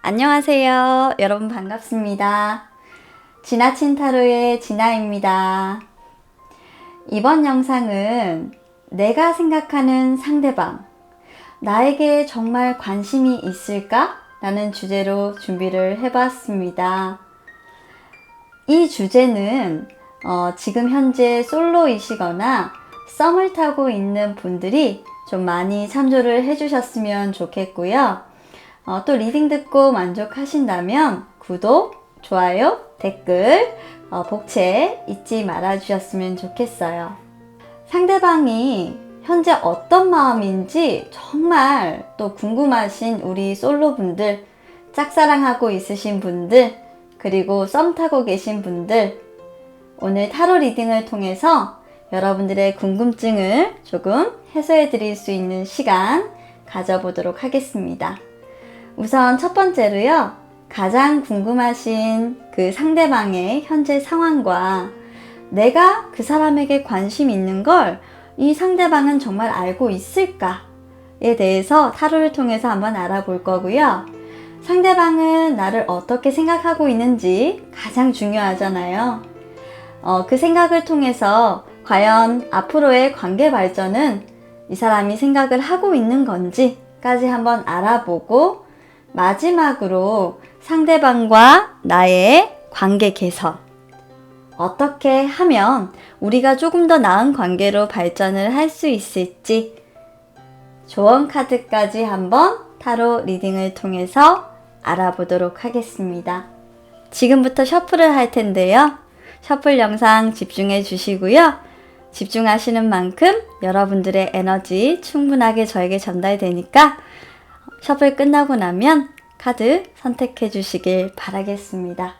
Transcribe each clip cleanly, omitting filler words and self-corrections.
안녕하세요. 여러분 반갑습니다. 지나친 타로의 진아입니다. 이번 영상은 내가 생각하는 상대방, 나에게 정말 관심이 있을까? 라는 주제로 준비를 해봤습니다. 이 주제는 지금 현재 솔로이시거나 썸을 타고 있는 분들이 좀 많이 참조를 해주셨으면 좋겠고요. 또 리딩 듣고 만족하신다면 구독, 좋아요, 댓글, 복채 잊지 말아 주셨으면 좋겠어요. 상대방이 현재 어떤 마음인지 정말 또 궁금하신 우리 솔로분들, 짝사랑하고 있으신 분들, 그리고 썸 타고 계신 분들, 오늘 타로 리딩을 통해서 여러분들의 궁금증을 조금 해소해 드릴 수 있는 시간 가져보도록 하겠습니다. 우선 첫 번째로요, 가장 궁금하신 그 상대방의 현재 상황과 내가 그 사람에게 관심 있는 걸 이 상대방은 정말 알고 있을까에 대해서 타로를 통해서 한번 알아볼 거고요. 상대방은 나를 어떻게 생각하고 있는지 가장 중요하잖아요. 그 생각을 통해서 과연 앞으로의 관계 발전은 이 사람이 생각을 하고 있는 건지까지 한번 알아보고, 마지막으로 상대방과 나의 관계 개선, 어떻게 하면 우리가 조금 더 나은 관계로 발전을 할 수 있을지 조언 카드까지 한번 타로 리딩을 통해서 알아보도록 하겠습니다. 지금부터 셔플을 할 텐데요. 셔플 영상 집중해 주시고요. 집중하시는 만큼 여러분들의 에너지 충분하게 저에게 전달되니까 셔플 끝나고 나면 카드 선택해 주시길 바라겠습니다.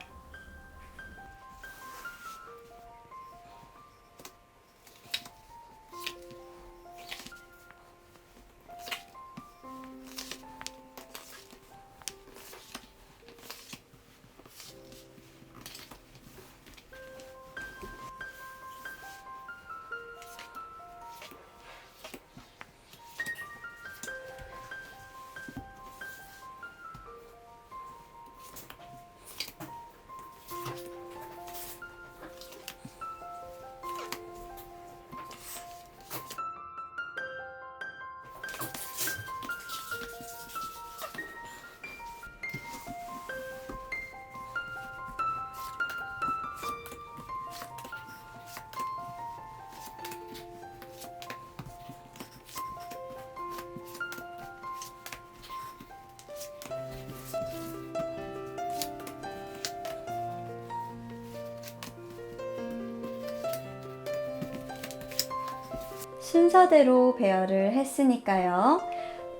순서대로 배열을 했으니까요.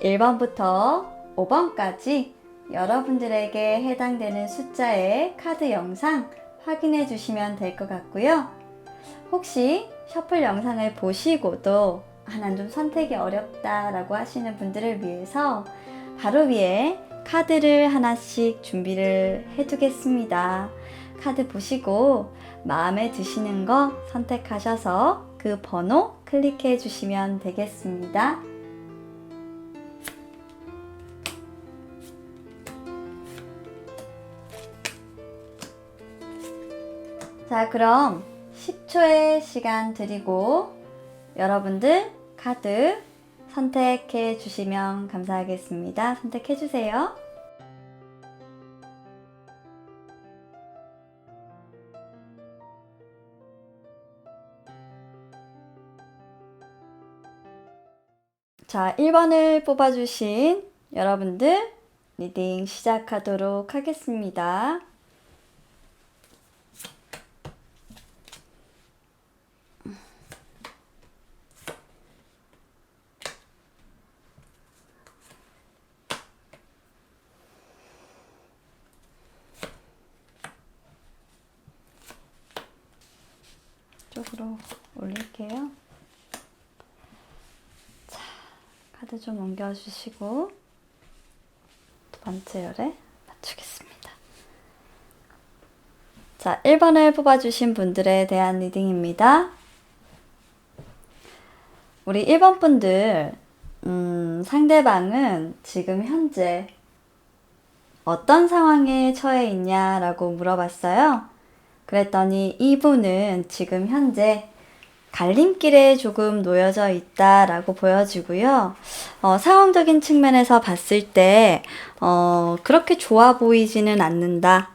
1번부터 5번까지 여러분들에게 해당되는 숫자의 카드 영상 확인해 주시면 될 것 같고요. 혹시 셔플 영상을 보시고도 난 좀 선택이 어렵다라고 하시는 분들을 위해서 바로 위에 카드를 하나씩 준비를 해두겠습니다. 카드 보시고 마음에 드시는 거 선택하셔서 그 번호 클릭해 주시면 되겠습니다. 자, 그럼 10초의 시간 드리고 여러분들 카드 선택해 주시면 감사하겠습니다. 선택해 주세요. 자, 1번을 뽑아주신 여러분들 리딩 시작하도록 하겠습니다. 이쪽으로 올릴게요. 카드 좀 옮겨주시고 두 번째 열에 맞추겠습니다. 자, 1번을 뽑아주신 분들에 대한 리딩입니다. 우리 1번 분들 상대방은 지금 현재 어떤 상황에 처해 있냐라고 물어봤어요. 그랬더니 이분은 지금 현재 갈림길에 조금 놓여져 있다라고 보여지고요. 상황적인 측면에서 봤을 때, 그렇게 좋아 보이지는 않는다.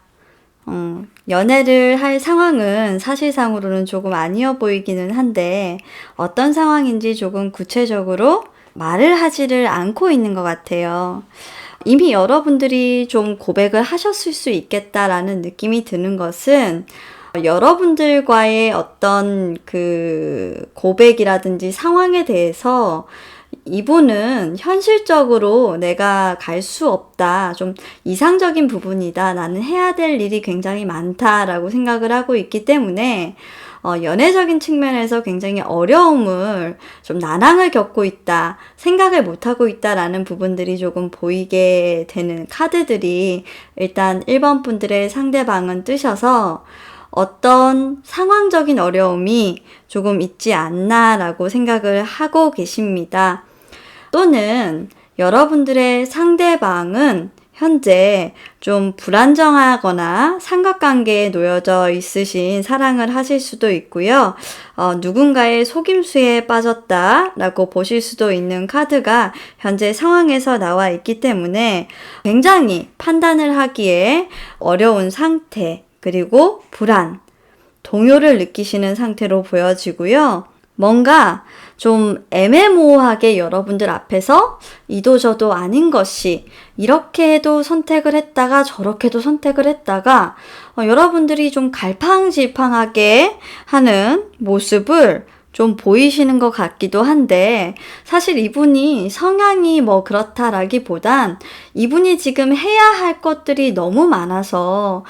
연애를 할 상황은 사실상으로는 조금 아니어 보이기는 한데, 어떤 상황인지 조금 구체적으로 말을 하지를 않고 있는 것 같아요. 이미 여러분들이 좀 고백을 하셨을 수 있겠다라는 느낌이 드는 것은 여러분들과의 어떤 그 고백이라든지 상황에 대해서 이분은 현실적으로 내가 갈 수 없다. 좀 이상적인 부분이다. 나는 해야 될 일이 굉장히 많다라고 생각을 하고 있기 때문에 연애적인 측면에서 굉장히 어려움을 좀 난항을 겪고 있다. 생각을 못하고 있다라는 부분들이 조금 보이게 되는 카드들이 일단 1번 분들의 상대방은 뜨셔서 어떤 상황적인 어려움이 조금 있지 않나라고 생각을 하고 계십니다. 또는 여러분들의 상대방은 현재 좀 불안정하거나 삼각관계에 놓여져 있으신 사랑을 하실 수도 있고요. 누군가의 속임수에 빠졌다라고 보실 수도 있는 카드가 현재 상황에서 나와 있기 때문에 굉장히 판단을 하기에 어려운 상태, 그리고 불안, 동요를 느끼시는 상태로 보여지고요. 뭔가 좀 애매모호하게 여러분들 앞에서 이도저도 아닌 것이 이렇게 해도 선택을 했다가 저렇게도 선택을 했다가 여러분들이 좀 갈팡질팡하게 하는 모습을 좀 보이시는 것 같기도 한데 사실 이분이 성향이 뭐 그렇다라기보단 이분이 지금 해야 할 것들이 너무 많아서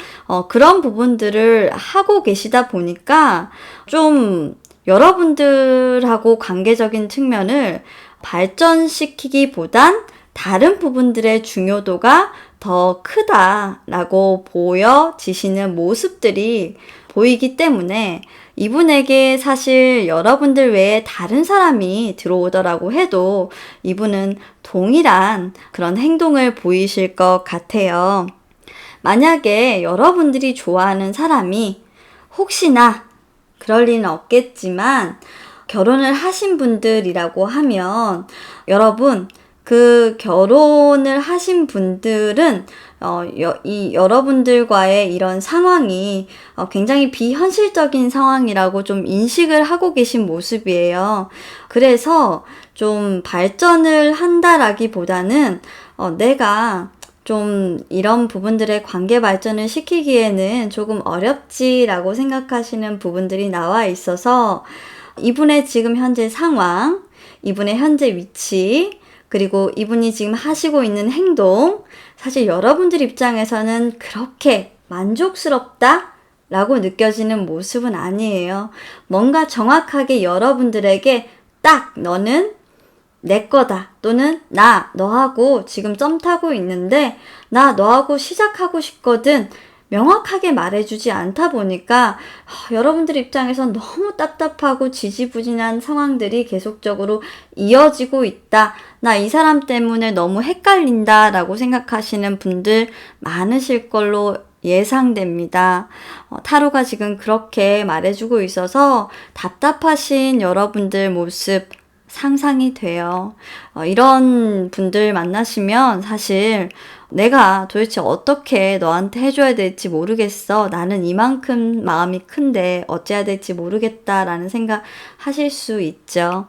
그런 부분들을 하고 계시다 보니까 좀 여러분들하고 관계적인 측면을 발전시키기보단 다른 부분들의 중요도가 더 크다라고 보여지시는 모습들이 보이기 때문에 이분에게 사실 여러분들 외에 다른 사람이 들어오더라고 해도 이분은 동일한 그런 행동을 보이실 것 같아요. 만약에 여러분들이 좋아하는 사람이 혹시나 그럴 리는 없겠지만 결혼을 하신 분들이라고 하면 여러분 그 결혼을 하신 분들은 여러분들과의 이런 상황이 굉장히 비현실적인 상황이라고 좀 인식을 하고 계신 모습이에요. 그래서 좀 발전을 한다라기보다는 내가 좀 이런 부분들의 관계 발전을 시키기에는 조금 어렵지라고 생각하시는 부분들이 나와 있어서 이분의 지금 현재 상황, 이분의 현재 위치, 그리고 이분이 지금 하시고 있는 행동, 사실 여러분들 입장에서는 그렇게 만족스럽다라고 느껴지는 모습은 아니에요. 뭔가 정확하게 여러분들에게 딱 너는 내 거다 또는 나 너하고 지금 썸 타고 있는데 나 너하고 시작하고 싶거든 명확하게 말해주지 않다 보니까 여러분들 입장에선 너무 답답하고 지지부진한 상황들이 계속적으로 이어지고 있다. 나 이 사람 때문에 너무 헷갈린다 라고 생각하시는 분들 많으실 걸로 예상됩니다. 타로가 지금 그렇게 말해주고 있어서 답답하신 여러분들 모습 상상이 돼요. 이런 분들 만나시면 사실 내가 도대체 어떻게 너한테 해줘야 될지 모르겠어. 나는 이만큼 마음이 큰데 어찌해야 될지 모르겠다라는 생각 하실 수 있죠.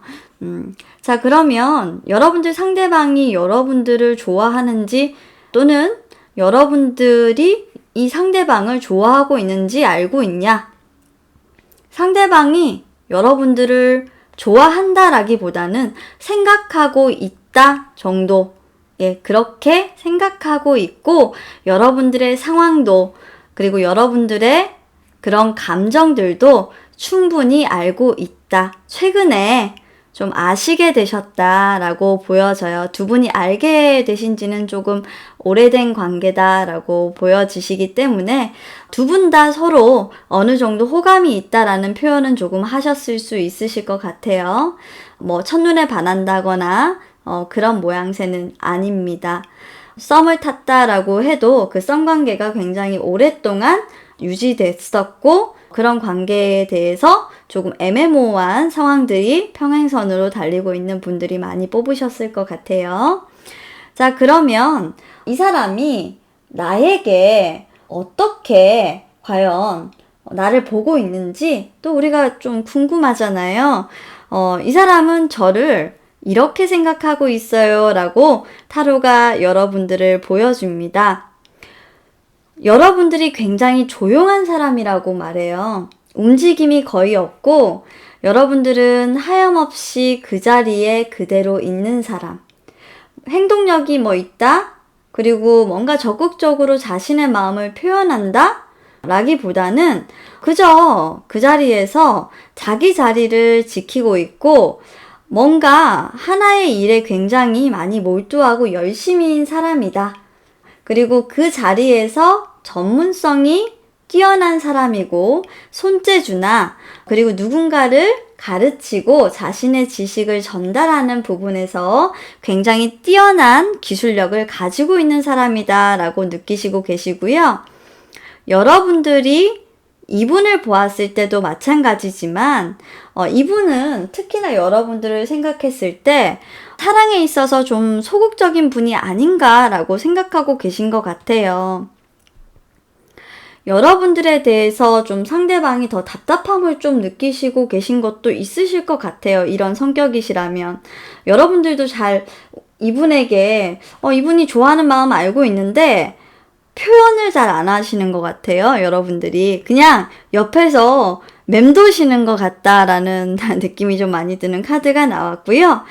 자, 그러면 여러분들 상대방이 여러분들을 좋아하는지 또는 여러분들이 이 상대방을 좋아하고 있는지 알고 있냐? 상대방이 여러분들을 좋아한다라기보다는 생각하고 있다 정도. 예, 그렇게 생각하고 있고 여러분들의 상황도 그리고 여러분들의 그런 감정들도 충분히 알고 있다. 최근에 좀 아시게 되셨다라고 보여져요. 두 분이 알게 되신 지는 조금 오래된 관계다라고 보여지시기 때문에 두 분 다 서로 어느 정도 호감이 있다라는 표현은 조금 하셨을 수 있으실 것 같아요. 뭐 첫눈에 반한다거나 그런 모양새는 아닙니다. 썸을 탔다라고 해도 그 썸 관계가 굉장히 오랫동안 유지됐었고 그런 관계에 대해서 조금 애매모호한 상황들이 평행선으로 달리고 있는 분들이 많이 뽑으셨을 것 같아요. 자, 그러면 이 사람이 나에게 어떻게 과연 나를 보고 있는지 또 우리가 좀 궁금하잖아요. 이 사람은 저를 이렇게 생각하고 있어요 라고 타로가 여러분들을 보여줍니다. 여러분들이 굉장히 조용한 사람이라고 말해요. 움직임이 거의 없고 여러분들은 하염없이 그 자리에 그대로 있는 사람. 행동력이 뭐 있다? 그리고 뭔가 적극적으로 자신의 마음을 표현한다? 라기보다는 그저 그 자리에서 자기 자리를 지키고 있고 뭔가 하나의 일에 굉장히 많이 몰두하고 열심히인 사람이다. 그리고 그 자리에서 전문성이 뛰어난 사람이고 손재주나 그리고 누군가를 가르치고 자신의 지식을 전달하는 부분에서 굉장히 뛰어난 기술력을 가지고 있는 사람이다 라고 느끼시고 계시고요. 여러분들이 이분을 보았을 때도 마찬가지지만 이분은 특히나 여러분들을 생각했을 때 사랑에 있어서 좀 소극적인 분이 아닌가라고 생각하고 계신 것 같아요. 여러분들에 대해서 좀 상대방이 더 답답함을 좀 느끼시고 계신 것도 있으실 것 같아요. 이런 성격이시라면. 여러분들도 잘 이분에게 이분이 좋아하는 마음 알고 있는데 표현을 잘 안 하시는 것 같아요. 여러분들이. 그냥 옆에서 맴도시는 것 같다라는 느낌이 좀 많이 드는 카드가 나왔고요.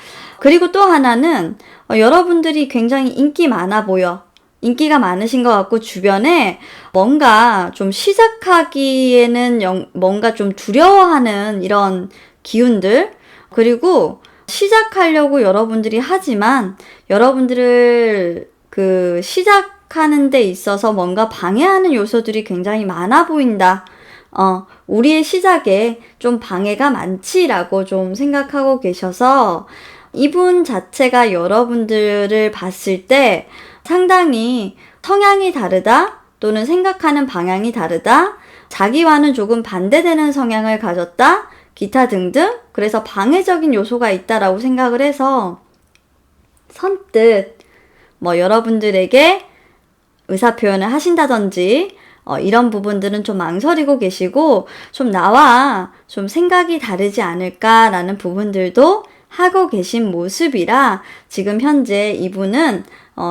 그리고 또 하나는 여러분들이 굉장히 인기 많아 보여. 인기가 많으신 것 같고 주변에 뭔가 좀 시작하기에는 뭔가 좀 두려워하는 이런 기운들 그리고 시작하려고 여러분들이 하지만 여러분들을 그 시작하는 데 있어서 뭔가 방해하는 요소들이 굉장히 많아 보인다. 우리의 시작에 좀 방해가 많지라고 좀 생각하고 계셔서 이분 자체가 여러분들을 봤을 때 상당히 성향이 다르다 또는 생각하는 방향이 다르다 자기와는 조금 반대되는 성향을 가졌다 기타 등등 그래서 방해적인 요소가 있다라고 생각을 해서 선뜻 여러분들에게 의사표현을 하신다든지 이런 부분들은 좀 망설이고 계시고 좀 나와 좀 생각이 다르지 않을까라는 부분들도 하고 계신 모습이라 지금 현재 이분은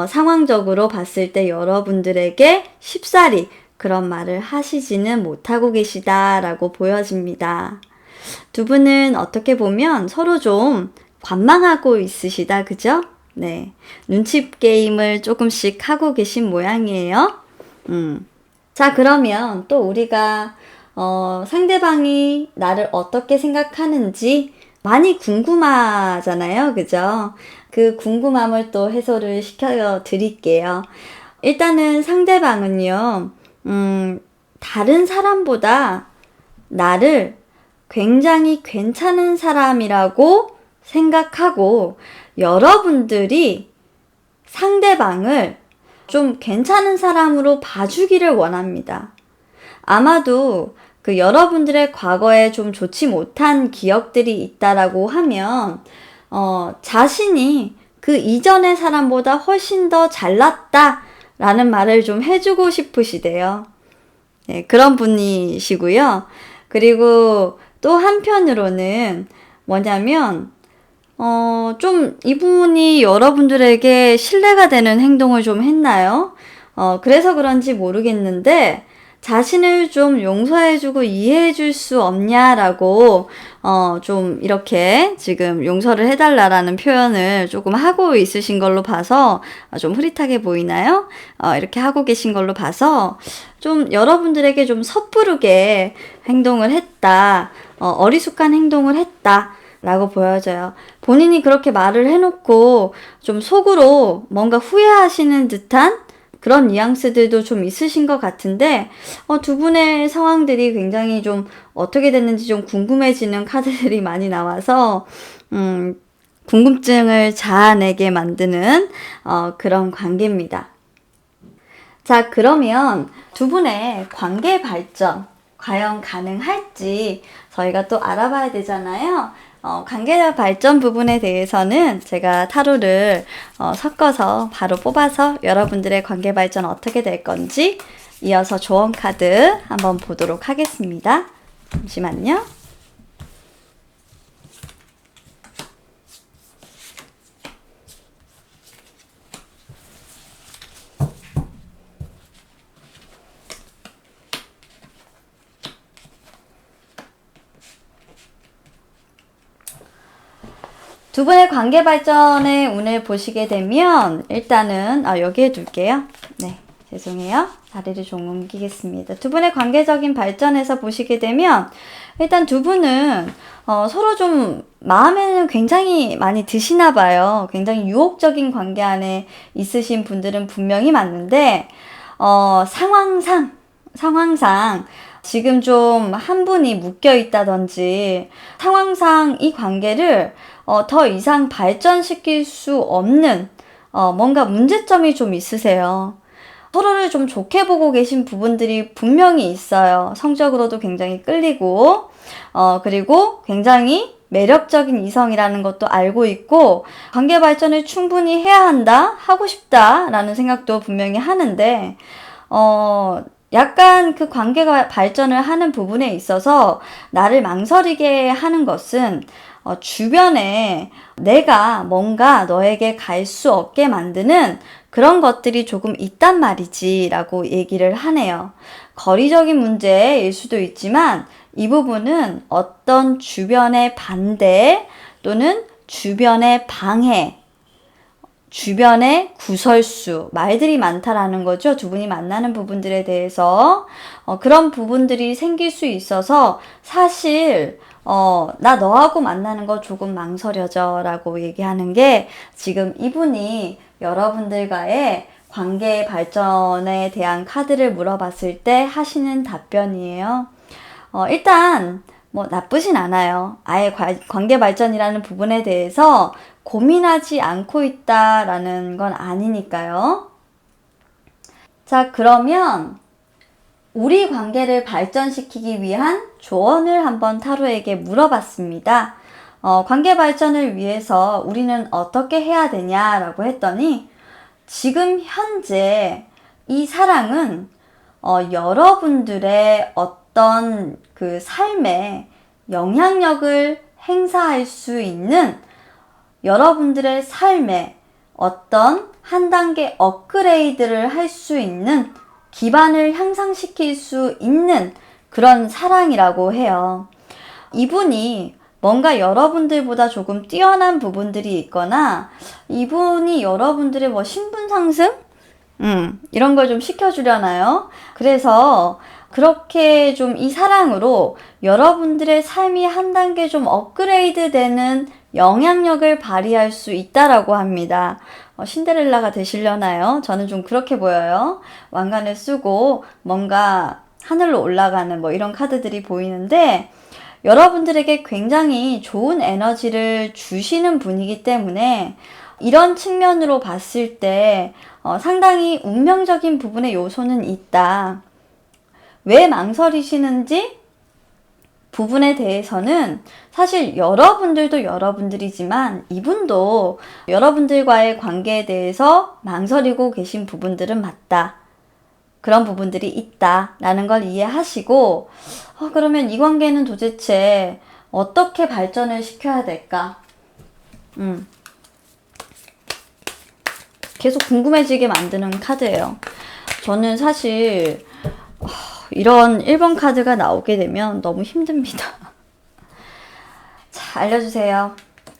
상황적으로 봤을 때 여러분들에게 쉽사리 그런 말을 하시지는 못하고 계시다라고 보여집니다. 두 분은 어떻게 보면 서로 좀 관망하고 있으시다, 그죠? 네. 눈치 게임을 조금씩 하고 계신 모양이에요. 자, 그러면 또 우리가 상대방이 나를 어떻게 생각하는지 많이 궁금하잖아요. 그죠? 그 궁금함을 또 해소를 시켜 드릴게요. 일단은 상대방은요, 다른 사람보다 나를 굉장히 괜찮은 사람이라고 생각하고 여러분들이 상대방을 좀 괜찮은 사람으로 봐주기를 원합니다. 아마도 그 여러분들의 과거에 좀 좋지 못한 기억들이 있다라고 하면 자신이 그 이전의 사람보다 훨씬 더 잘났다라는 말을 좀 해주고 싶으시대요. 네, 그런 분이시고요. 그리고 또 한편으로는 뭐냐면 좀 이분이 여러분들에게 신뢰가 되는 행동을 좀 했나요? 그래서 그런지 모르겠는데 자신을 좀 용서해주고 이해해줄 수 없냐라고 좀 이렇게 지금 용서를 해달라라는 표현을 조금 하고 있으신 걸로 봐서 좀 흐릿하게 보이나요? 이렇게 하고 계신 걸로 봐서 좀 여러분들에게 좀 섣부르게 행동을 했다. 어리숙한 행동을 했다. 라고 보여져요. 본인이 그렇게 말을 해놓고 좀 속으로 뭔가 후회하시는 듯한 그런 뉘앙스들도 좀 있으신 것 같은데 두 분의 상황들이 굉장히 좀 어떻게 됐는지 좀 궁금해지는 카드들이 많이 나와서 궁금증을 자아내게 만드는 그런 관계입니다. 자, 그러면 두 분의 관계 발전 과연 가능할지 저희가 또 알아봐야 되잖아요. 관계 발전 부분에 대해서는 제가 타로를 섞어서 바로 뽑아서 여러분들의 관계 발전 어떻게 될 건지 이어서 조언 카드 한번 보도록 하겠습니다. 잠시만요. 두 분의 관계 발전의 운을 보시게 되면 일단은 여기에 둘게요. 네, 죄송해요. 자리를 좀 옮기겠습니다. 두 분의 관계적인 발전에서 보시게 되면 일단 두 분은 서로 좀 마음에는 굉장히 많이 드시나 봐요. 굉장히 유혹적인 관계 안에 있으신 분들은 분명히 맞는데 상황상 지금 좀 한 분이 묶여 있다든지 상황상 이 관계를 더 이상 발전시킬 수 없는 뭔가 문제점이 좀 있으세요. 서로를 좀 좋게 보고 계신 부분들이 분명히 있어요. 성적으로도 굉장히 끌리고 그리고 굉장히 매력적인 이성이라는 것도 알고 있고 관계 발전을 충분히 해야 한다, 하고 싶다라는 생각도 분명히 하는데 약간 그 관계가 발전을 하는 부분에 있어서 나를 망설이게 하는 것은 주변에 내가 뭔가 너에게 갈 수 없게 만드는 그런 것들이 조금 있단 말이지 라고 얘기를 하네요. 거리적인 문제일 수도 있지만 이 부분은 어떤 주변의 반대 또는 주변의 방해, 주변의 구설수, 말들이 많다라는 거죠. 두 분이 만나는 부분들에 대해서 그런 부분들이 생길 수 있어서 사실 나 너하고 만나는 거 조금 망설여져 라고 얘기하는 게 지금 이분이 여러분들과의 관계 발전에 대한 카드를 물어봤을 때 하시는 답변이에요. 일단 뭐 나쁘진 않아요. 아예 관계 발전이라는 부분에 대해서 고민하지 않고 있다라는 건 아니니까요. 자, 그러면 우리 관계를 발전시키기 위한 조언을 한번 타로에게 물어봤습니다. 관계 발전을 위해서 우리는 어떻게 해야 되냐라고 했더니 지금 현재 이 사랑은 여러분들의 어떤 그 삶에 영향력을 행사할 수 있는 여러분들의 삶에 어떤 한 단계 업그레이드를 할 수 있는 기반을 향상시킬 수 있는 그런 사랑이라고 해요. 이분이 뭔가 여러분들보다 조금 뛰어난 부분들이 있거나 이분이 여러분들의 뭐 신분 상승? 이런 걸 좀 시켜주려나요? 그래서 그렇게 좀 이 사랑으로 여러분들의 삶이 한 단계 좀 업그레이드 되는 영향력을 발휘할 수 있다라고 합니다. 신데렐라가 되시려나요? 저는 좀 그렇게 보여요. 왕관을 쓰고 뭔가 하늘로 올라가는 뭐 이런 카드들이 보이는데 여러분들에게 굉장히 좋은 에너지를 주시는 분이기 때문에 이런 측면으로 봤을 때 상당히 운명적인 부분의 요소는 있다. 왜 망설이시는지 부분에 대해서는 사실 여러분들도 여러분들이지만 이분도 여러분들과의 관계에 대해서 망설이고 계신 부분들은 맞다. 그런 부분들이 있다 라는 걸 이해하시고 그러면 이 관계는 도대체 어떻게 발전을 시켜야 될까? 계속 궁금해지게 만드는 카드예요. 저는 사실 이런 1번 카드가 나오게 되면 너무 힘듭니다. 자, 알려주세요.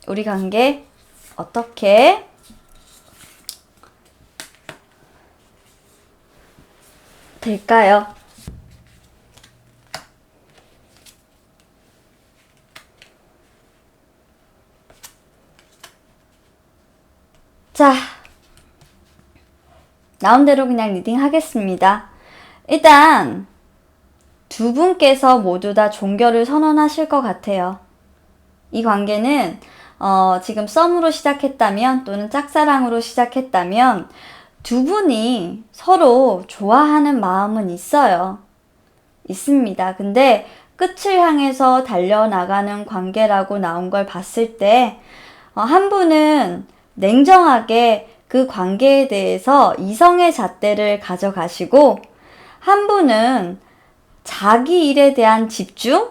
우리 관계 어떻게 될까요? 자, 나온 대로 그냥 리딩 하겠습니다. 일단 두 분께서 모두 다 종교를 선언하실 것 같아요. 이 관계는 지금 썸으로 시작했다면 또는 짝사랑으로 시작했다면 두 분이 서로 좋아하는 마음은 있어요. 있습니다. 근데 끝을 향해서 달려나가는 관계라고 나온 걸 봤을 때 한 분은 냉정하게 그 관계에 대해서 이성의 잣대를 가져가시고 한 분은 자기 일에 대한 집중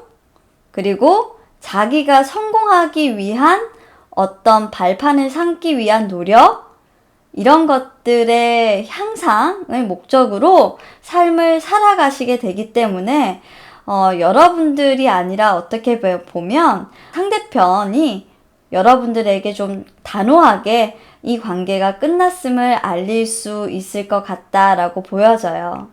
그리고 자기가 성공하기 위한 어떤 발판을 삼기 위한 노력 이런 것들의 향상을 목적으로 삶을 살아가시게 되기 때문에 여러분들이 아니라 어떻게 보면 상대편이 여러분들에게 좀 단호하게 이 관계가 끝났음을 알릴 수 있을 것 같다라고 보여져요.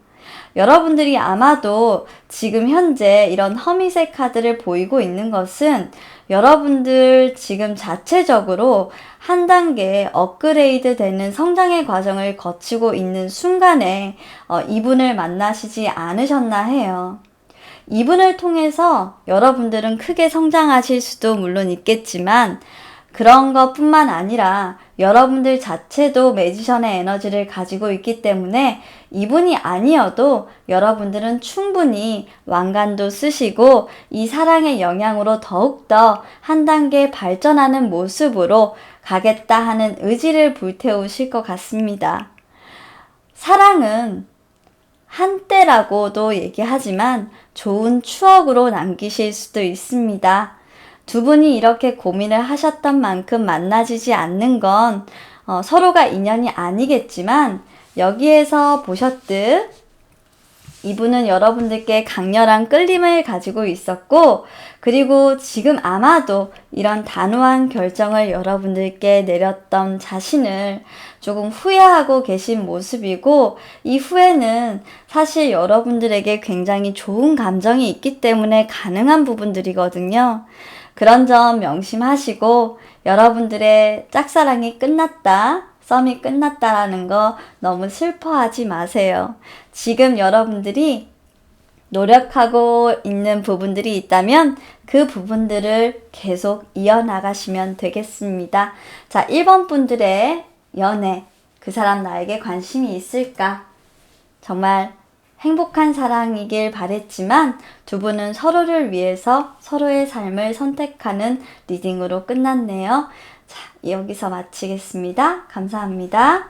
여러분들이 아마도 지금 현재 이런 허미색 카드를 보이고 있는 것은 여러분들 지금 자체적으로 한 단계 업그레이드 되는 성장의 과정을 거치고 있는 순간에 이분을 만나시지 않으셨나 해요. 이분을 통해서 여러분들은 크게 성장하실 수도 물론 있겠지만 그런 것뿐만 아니라 여러분들 자체도 매지션의 에너지를 가지고 있기 때문에 이분이 아니어도 여러분들은 충분히 왕관도 쓰시고 이 사랑의 영향으로 더욱더 한 단계 발전하는 모습으로 가겠다 하는 의지를 불태우실 것 같습니다. 사랑은 한때라고도 얘기하지만 좋은 추억으로 남기실 수도 있습니다. 두 분이 이렇게 고민을 하셨던 만큼 만나지지 않는 건 서로가 인연이 아니겠지만 여기에서 보셨듯 이분은 여러분들께 강렬한 끌림을 가지고 있었고 그리고 지금 아마도 이런 단호한 결정을 여러분들께 내렸던 자신을 조금 후회하고 계신 모습이고 이 후회는 사실 여러분들에게 굉장히 좋은 감정이 있기 때문에 가능한 부분들이거든요. 그런 점 명심하시고 여러분들의 짝사랑이 끝났다, 썸이 끝났다라는 거 너무 슬퍼하지 마세요. 지금 여러분들이 노력하고 있는 부분들이 있다면 그 부분들을 계속 이어나가시면 되겠습니다. 자, 1번 분들의 연애, 그 사람 나에게 관심이 있을까? 정말 행복한 사랑이길 바랬지만 두 분은 서로를 위해서 서로의 삶을 선택하는 리딩으로 끝났네요. 자, 여기서 마치겠습니다. 감사합니다.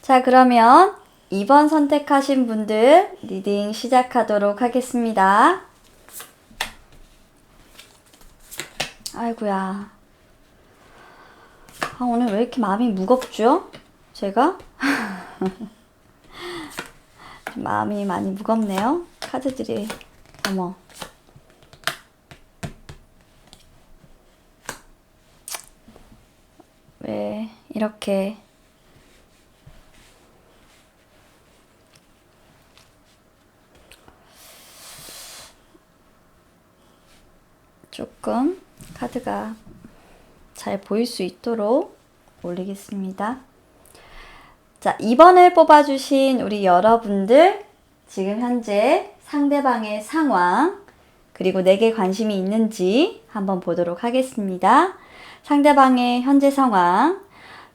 자, 그러면 2번 선택하신 분들 리딩 시작하도록 하겠습니다. 아이고야. 오늘 왜 이렇게 마음이 무겁죠? 제가? 마음이 많이 무겁네요. 카드들이. 어머. 왜 이렇게 조금 카드가 잘 보일 수 있도록 올리겠습니다. 자, 2번을 뽑아주신 우리 여러분들 지금 현재 상대방의 상황 그리고 내게 관심이 있는지 한번 보도록 하겠습니다. 상대방의 현재 상황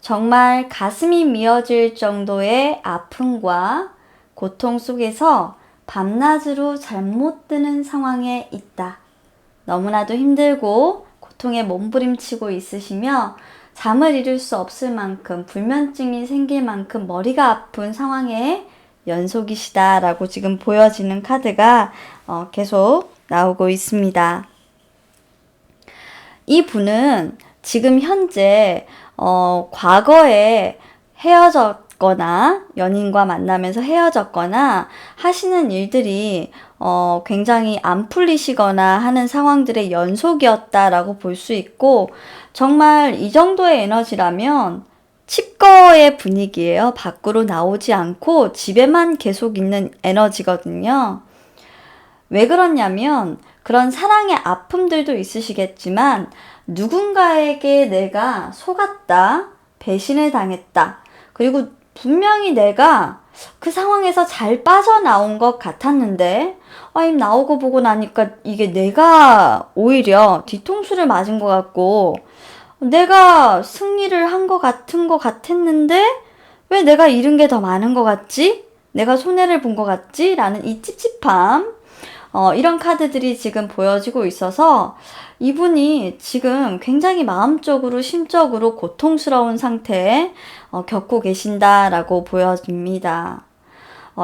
정말 가슴이 미어질 정도의 아픔과 고통 속에서 밤낮으로 잘못 드는 상황에 있다. 너무나도 힘들고 고통에 몸부림치고 있으시며 잠을 이룰 수 없을 만큼 불면증이 생길 만큼 머리가 아픈 상황의 연속이시다라고 지금 보여지는 카드가 계속 나오고 있습니다. 이 분은 지금 현재 과거에 헤어졌거나 연인과 만나면서 헤어졌거나 하시는 일들이 굉장히 안 풀리시거나 하는 상황들의 연속이었다라고 볼 수 있고 정말 이 정도의 에너지라면 칩거의 분위기예요. 밖으로 나오지 않고 집에만 계속 있는 에너지거든요. 왜 그러냐면 그런 사랑의 아픔들도 있으시겠지만 누군가에게 내가 속았다, 배신을 당했다. 그리고 분명히 내가 그 상황에서 잘 빠져나온 것 같았는데 나오고 보고 나니까 이게 내가 오히려 뒤통수를 맞은 것 같고 내가 승리를 한 것 같았는데 왜 내가 잃은 게 더 많은 것 같지? 내가 손해를 본 것 같지? 라는 이 찝찝함, 이런 카드들이 지금 보여지고 있어서 이분이 지금 굉장히 마음적으로 심적으로 고통스러운 상태에 겪고 계신다라고 보여집니다.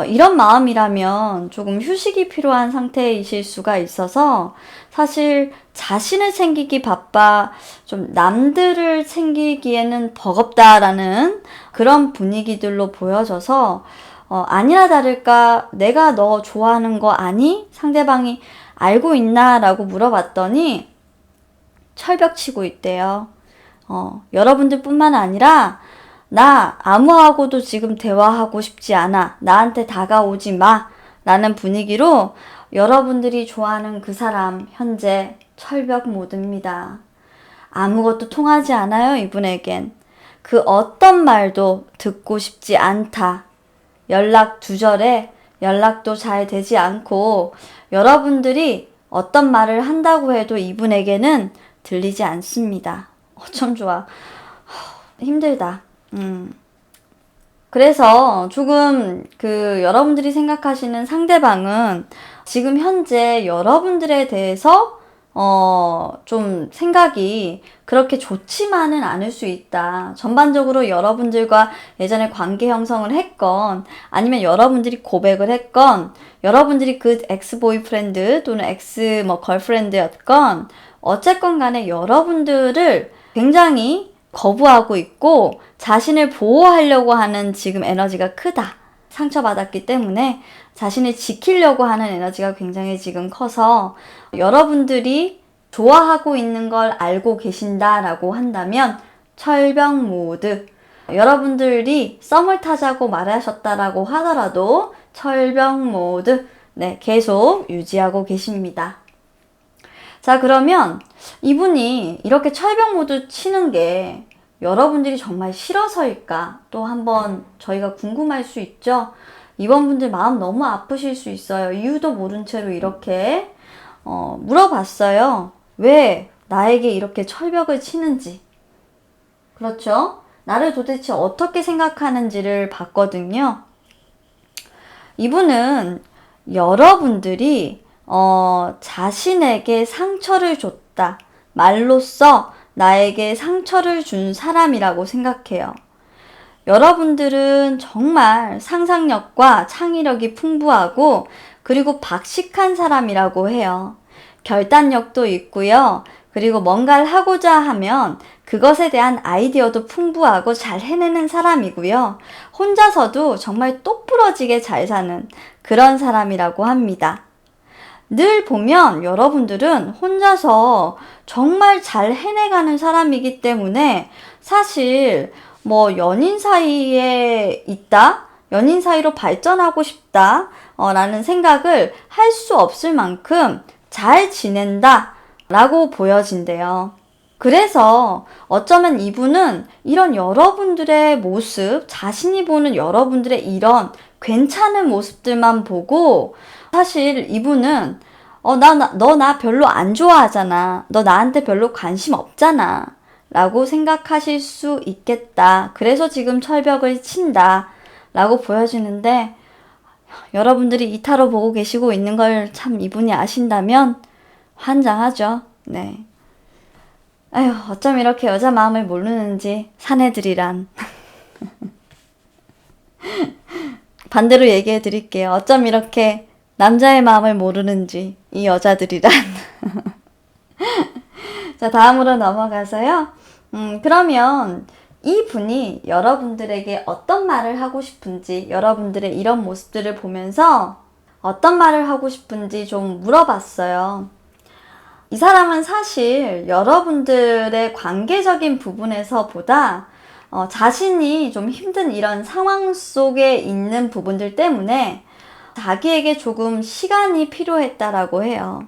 이런 마음이라면 조금 휴식이 필요한 상태이실 수가 있어서 사실 자신을 챙기기 바빠 좀 남들을 챙기기에는 버겁다라는 그런 분위기들로 보여져서 아니나 다를까 내가 너 좋아하는 거 아니? 상대방이 알고 있나? 라고 물어봤더니 철벽 치고 있대요. 여러분들 뿐만 아니라 나 아무하고도 지금 대화하고 싶지 않아. 나한테 다가오지 마. 라는 분위기로 여러분들이 좋아하는 그 사람 현재 철벽 모드입니다. 아무것도 통하지 않아요, 이분에겐. 그 어떤 말도 듣고 싶지 않다. 연락 두절에 연락도 잘 되지 않고 여러분들이 어떤 말을 한다고 해도 이분에게는 들리지 않습니다. 참 좋아. 힘들다. 그래서 조금 여러분들이 생각하시는 상대방은 지금 현재 여러분들에 대해서 좀 생각이 그렇게 좋지만은 않을 수 있다. 전반적으로 여러분들과 예전에 관계 형성을 했건 아니면 여러분들이 고백을 했건 여러분들이 그 엑스 보이프렌드 또는 엑스 걸프렌드였건 어쨌건 간에 여러분들을 굉장히 거부하고 있고 자신을 보호하려고 하는 지금 에너지가 크다. 상처받았기 때문에 자신을 지키려고 하는 에너지가 굉장히 지금 커서 여러분들이 좋아하고 있는 걸 알고 계신다라고 한다면 철벽 모드, 여러분들이 썸을 타자고 말하셨다라고 하더라도 철벽 모드, 네, 계속 유지하고 계십니다. 자, 그러면 이분이 이렇게 철벽 모드 치는 게 여러분들이 정말 싫어서일까? 또 한번 저희가 궁금할 수 있죠? 이번 분들 마음 너무 아프실 수 있어요. 이유도 모른 채로 이렇게 물어봤어요. 왜 나에게 이렇게 철벽을 치는지. 그렇죠? 나를 도대체 어떻게 생각하는지를 봤거든요. 이분은 여러분들이 자신에게 상처를 줬다. 말로써 나에게 상처를 준 사람이라고 생각해요. 여러분들은 정말 상상력과 창의력이 풍부하고 그리고 박식한 사람이라고 해요. 결단력도 있고요. 그리고 뭔가를 하고자 하면 그것에 대한 아이디어도 풍부하고 잘 해내는 사람이고요. 혼자서도 정말 똑부러지게 잘 사는 그런 사람이라고 합니다. 늘 보면 여러분들은 혼자서 정말 잘 해내가는 사람이기 때문에 사실 연인 사이에 있다? 연인 사이로 발전하고 싶다? 라는 생각을 할 수 없을 만큼 잘 지낸다 라고 보여진대요. 그래서 어쩌면 이분은 이런 여러분들의 모습, 자신이 보는 여러분들의 이런 괜찮은 모습들만 보고 사실 이분은 너 나 별로 안 좋아하잖아. 너 나한테 별로 관심 없잖아. 라고 생각하실 수 있겠다. 그래서 지금 철벽을 친다. 라고 보여지는데 여러분들이 이 타로 보고 계시고 있는 걸 참 이분이 아신다면 환장하죠. 네. 아휴, 어쩜 이렇게 여자 마음을 모르는지 사내들이란. 반대로 얘기해 드릴게요. 어쩜 이렇게 남자의 마음을 모르는지 이 여자들이란. 자, 다음으로 넘어가서요. 그러면 이 분이 여러분들에게 어떤 말을 하고 싶은지, 여러분들의 이런 모습들을 보면서 어떤 말을 하고 싶은지 좀 물어봤어요. 이 사람은 사실 여러분들의 관계적인 부분에서 보다 자신이 좀 힘든 이런 상황 속에 있는 부분들 때문에 자기에게 조금 시간이 필요했다라고 해요.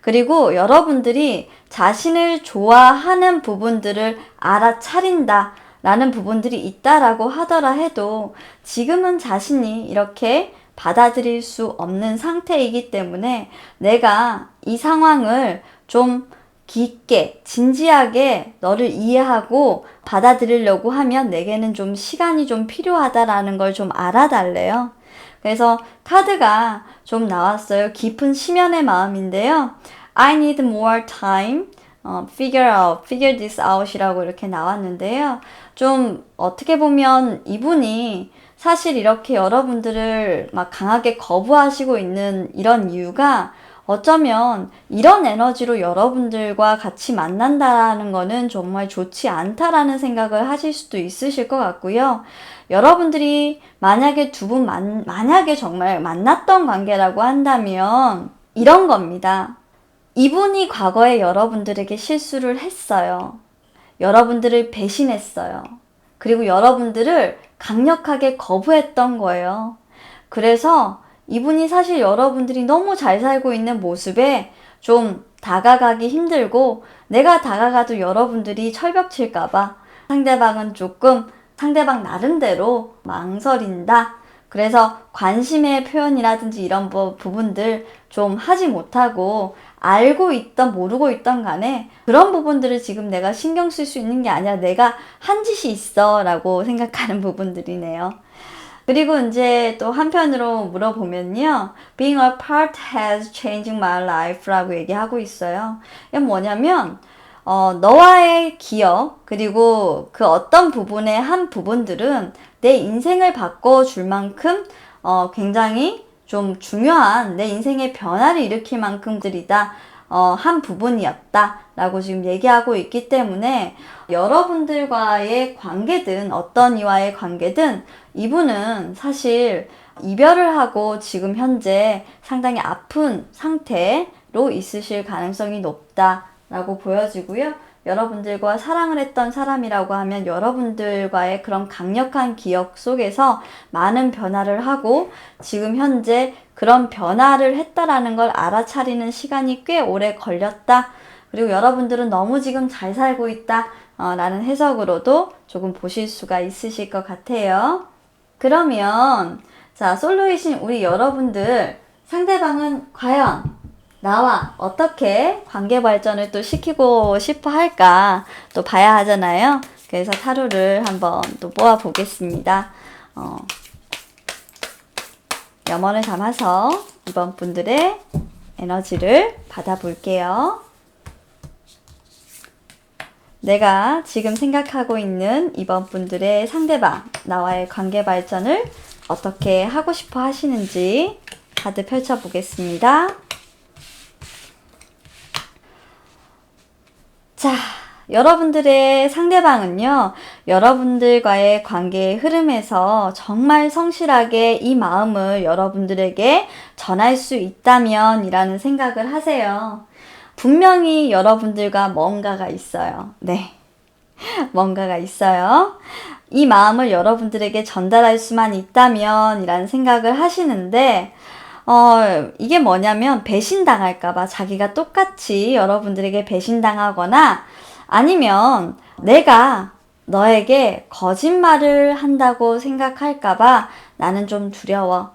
그리고 여러분들이 자신을 좋아하는 부분들을 알아차린다 라는 부분들이 있다라고 하더라 해도 지금은 자신이 이렇게 받아들일 수 없는 상태이기 때문에 내가 이 상황을 좀 깊게, 진지하게 너를 이해하고 받아들이려고 하면 내게는 좀 시간이 좀 필요하다라는 걸 좀 알아달래요. 그래서 카드가 좀 나왔어요. 깊은 심연의 마음인데요. I need more time. figure this out이라고 이렇게 나왔는데요. 좀 어떻게 보면 이분이 사실 이렇게 여러분들을 막 강하게 거부하시고 있는 이런 이유가 어쩌면 이런 에너지로 여러분들과 같이 만난다는 거는 정말 좋지 않다라는 생각을 하실 수도 있으실 것 같고요. 여러분들이 만약에 두 분 만약에 정말 만났던 관계라고 한다면 이런 겁니다. 이분이 과거에 여러분들에게 실수를 했어요. 여러분들을 배신했어요. 그리고 여러분들을 강력하게 거부했던 거예요. 그래서 이분이 사실 여러분들이 너무 잘 살고 있는 모습에 좀 다가가기 힘들고 내가 다가가도 여러분들이 철벽 칠까봐 상대방은 조금 상대방 나름대로 망설인다. 그래서 관심의 표현이라든지 이런 부분들 좀 하지 못하고 알고 있던 모르고 있던 간에 그런 부분들을 지금 내가 신경 쓸 수 있는 게 아니라 내가 한 짓이 있어 라고 생각하는 부분들이네요. 그리고 이제 또 한편으로 물어보면요. Being apart has changed my life 라고 얘기하고 있어요. 이게 뭐냐면 너와의 기억 그리고 그 어떤 부분의 한 부분들은 내 인생을 바꿔줄 만큼 굉장히 좀 중요한 내 인생의 변화를 일으킬 만큼들이다. 한 부분이었다 라고 지금 얘기하고 있기 때문에 여러분들과의 관계든 어떤 이와의 관계든 이분은 사실 이별을 하고 지금 현재 상당히 아픈 상태로 있으실 가능성이 높다 라고 보여지고요. 여러분들과 사랑을 했던 사람이라고 하면 여러분들과의 그런 강력한 기억 속에서 많은 변화를 하고 지금 현재 그런 변화를 했다라는 걸 알아차리는 시간이 꽤 오래 걸렸다. 그리고 여러분들은 너무 지금 잘 살고 있다. 라는 해석으로도 조금 보실 수가 있으실 것 같아요. 그러면 자, 솔로이신 우리 여러분들 상대방은 과연 나와 어떻게 관계 발전을 또 시키고 싶어 할까 또 봐야 하잖아요. 그래서 타로를 한번 또 뽑아 보겠습니다. 염원을 담아서 이번 분들의 에너지를 받아 볼게요. 내가 지금 생각하고 있는 이번 분들의 상대방, 나와의 관계 발전을 어떻게 하고 싶어 하시는지 카드 펼쳐 보겠습니다. 자, 여러분들의 상대방은요, 여러분들과의 관계의 흐름에서 정말 성실하게 이 마음을 여러분들에게 전할 수 있다면 이라는 생각을 하세요. 분명히 여러분들과 뭔가가 있어요. 네. 뭔가가 있어요. 이 마음을 여러분들에게 전달할 수만 있다면 이라는 생각을 하시는데, 이게 뭐냐면 배신당할까봐 자기가 똑같이 여러분들에게 배신당하거나 아니면 내가 너에게 거짓말을 한다고 생각할까봐 나는 좀 두려워.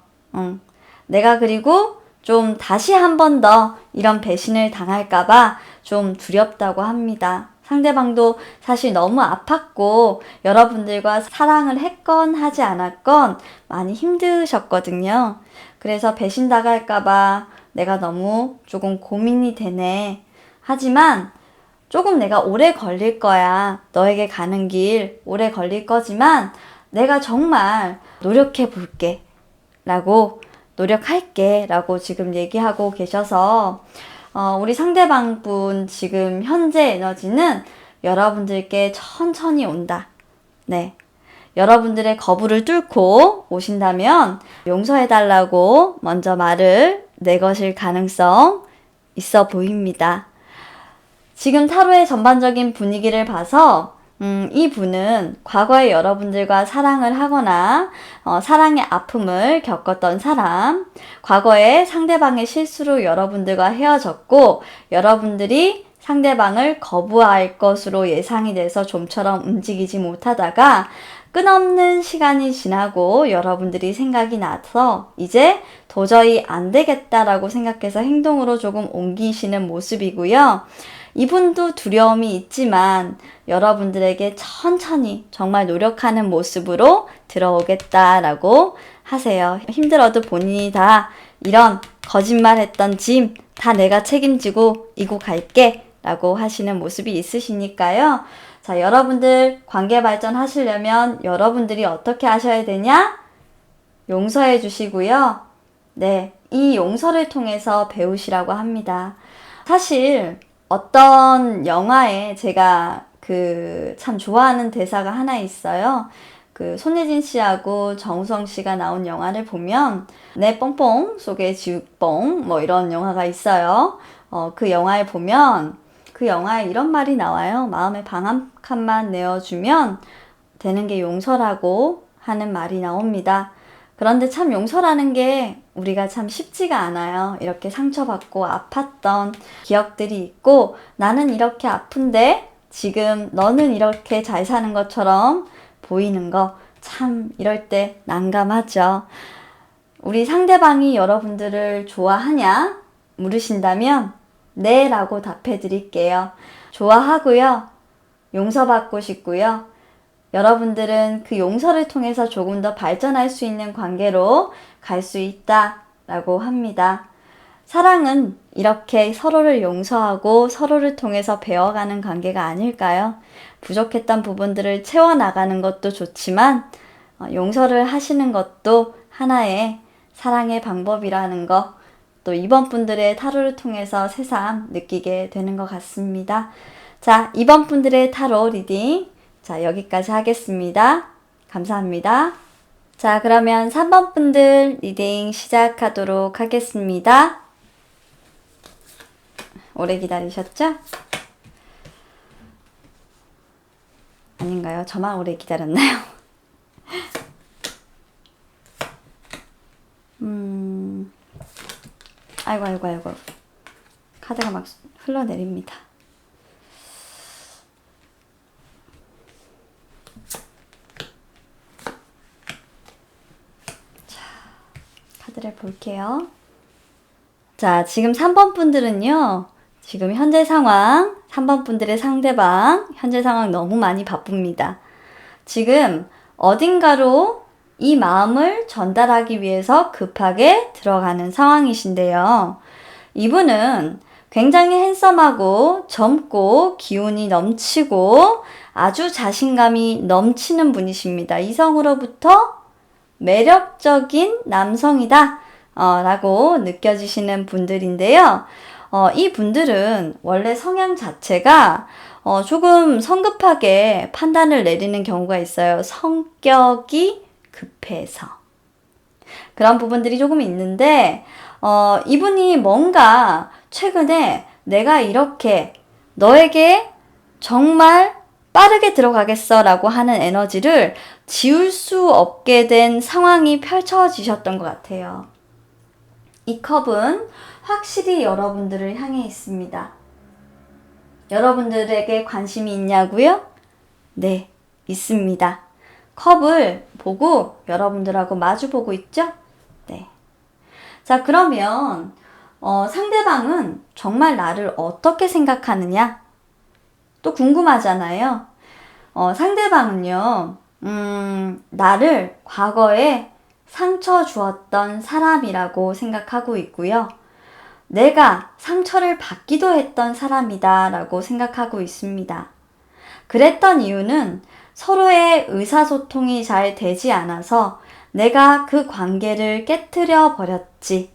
내가 그리고 좀 다시 한 번 더 이런 배신을 당할까봐 좀 두렵다고 합니다. 상대방도 사실 너무 아팠고 여러분들과 사랑을 했건 하지 않았건 많이 힘드셨거든요. 그래서 배신당할까봐 내가 너무 조금 고민이 되네. 하지만 조금 내가 오래 걸릴 거야. 너에게 가는 길 오래 걸릴 거지만 내가 정말 노력해 볼게. 라고 노력할게. 라고 지금 얘기하고 계셔서 우리 상대방분 지금 현재 에너지는 여러분들께 천천히 온다. 네. 여러분들의 거부를 뚫고 오신다면 용서해달라고 먼저 말을 내것일 가능성 있어 보입니다. 지금 타로의 전반적인 분위기를 봐서 이 분은 과거에 여러분들과 사랑을 하거나 사랑의 아픔을 겪었던 사람, 과거에 상대방의 실수로 여러분들과 헤어졌고 여러분들이 상대방을 거부할 것으로 예상이 돼서 좀처럼 움직이지 못하다가 끝없는 시간이 지나고 여러분들이 생각이 나서 이제 도저히 안 되겠다라고 생각해서 행동으로 조금 옮기시는 모습이고요. 이분도 두려움이 있지만 여러분들에게 천천히 정말 노력하는 모습으로 들어오겠다라고 하세요. 힘들어도 본인이 다 이런 거짓말했던 짐 다 내가 책임지고 이고 갈게 라고 하시는 모습이 있으시니까요. 자, 여러분들 관계 발전하시려면 여러분들이 어떻게 하셔야 되냐? 용서해 주시고요. 네, 이 용서를 통해서 배우시라고 합니다. 사실 어떤 영화에 제가 참 좋아하는 대사가 하나 있어요. 손예진 씨하고 정우성 씨가 나온 영화를 보면 내 뽕뽕 속에 지우뽕 뭐 이런 영화가 있어요. 그 영화에 보면 그 영화에 이런 말이 나와요. 마음에 방 한 칸만 내어주면 되는 게 용서라고 하는 말이 나옵니다. 그런데 참 용서라는 게 우리가 참 쉽지가 않아요. 이렇게 상처받고 아팠던 기억들이 있고 나는 이렇게 아픈데 지금 너는 이렇게 잘 사는 것처럼 보이는 거 참 이럴 때 난감하죠. 우리 상대방이 여러분들을 좋아하냐? 물으신다면 네 라고 답해 드릴게요. 좋아하고요. 용서받고 싶고요. 여러분들은 그 용서를 통해서 조금 더 발전할 수 있는 관계로 갈 수 있다라고 합니다. 사랑은 이렇게 서로를 용서하고 서로를 통해서 배워가는 관계가 아닐까요? 부족했던 부분들을 채워나가는 것도 좋지만 용서를 하시는 것도 하나의 사랑의 방법이라는 거, 또 이번 분들의 타로를 통해서 새삼 느끼게 되는 것 같습니다. 자, 이번 분들의 타로 리딩 자, 여기까지 하겠습니다. 감사합니다. 자, 그러면 3번 분들 리딩 시작하도록 하겠습니다. 오래 기다리셨죠? 아닌가요? 저만 오래 기다렸나요? 아이고. 카드가 막 흘러내립니다. 자, 카드를 볼게요. 자, 지금 3번 분들은요. 지금 현재 상황, 3번 분들의 상대방, 현재 상황 너무 많이 바쁩니다. 지금 어딘가로 이 마음을 전달하기 위해서 급하게 들어가는 상황이신데요. 이분은 굉장히 핸섬하고 젊고 기운이 넘치고 아주 자신감이 넘치는 분이십니다. 이성으로부터 매력적인 남성이다 라고 느껴지시는 분들인데요. 이 분들은 원래 성향 자체가 조금 성급하게 판단을 내리는 경우가 있어요. 성격이 급해서. 그런 부분들이 조금 있는데 이분이 뭔가 최근에 내가 이렇게 너에게 정말 빠르게 들어가겠어 라고 하는 에너지를 지울 수 없게 된 상황이 펼쳐지셨던 것 같아요. 이 컵은 확실히 여러분들을 향해 있습니다. 여러분들에게 관심이 있냐고요? 네, 있습니다. 컵을 보고 여러분들하고 마주보고 있죠? 네. 자, 그러면 상대방은 정말 나를 어떻게 생각하느냐? 또 궁금하잖아요. 상대방은요, 나를 과거에 상처 주었던 사람이라고 생각하고 있고요. 내가 상처를 받기도 했던 사람이다 라고 생각하고 있습니다. 그랬던 이유는 서로의 의사소통이 잘 되지 않아서 내가 그 관계를 깨트려 버렸지.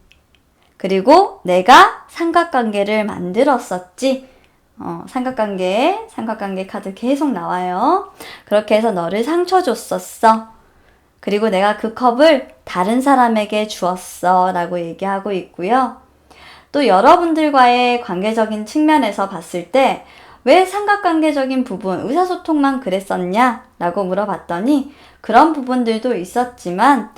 그리고 내가 삼각관계를 만들었었지. 삼각관계 카드 계속 나와요. 그렇게 해서 너를 상처 줬었어. 그리고 내가 그 컵을 다른 사람에게 주었어 라고 얘기하고 있고요. 또 여러분들과의 관계적인 측면에서 봤을 때 왜 삼각관계적인 부분, 의사소통만 그랬었냐? 라고 물어봤더니 그런 부분들도 있었지만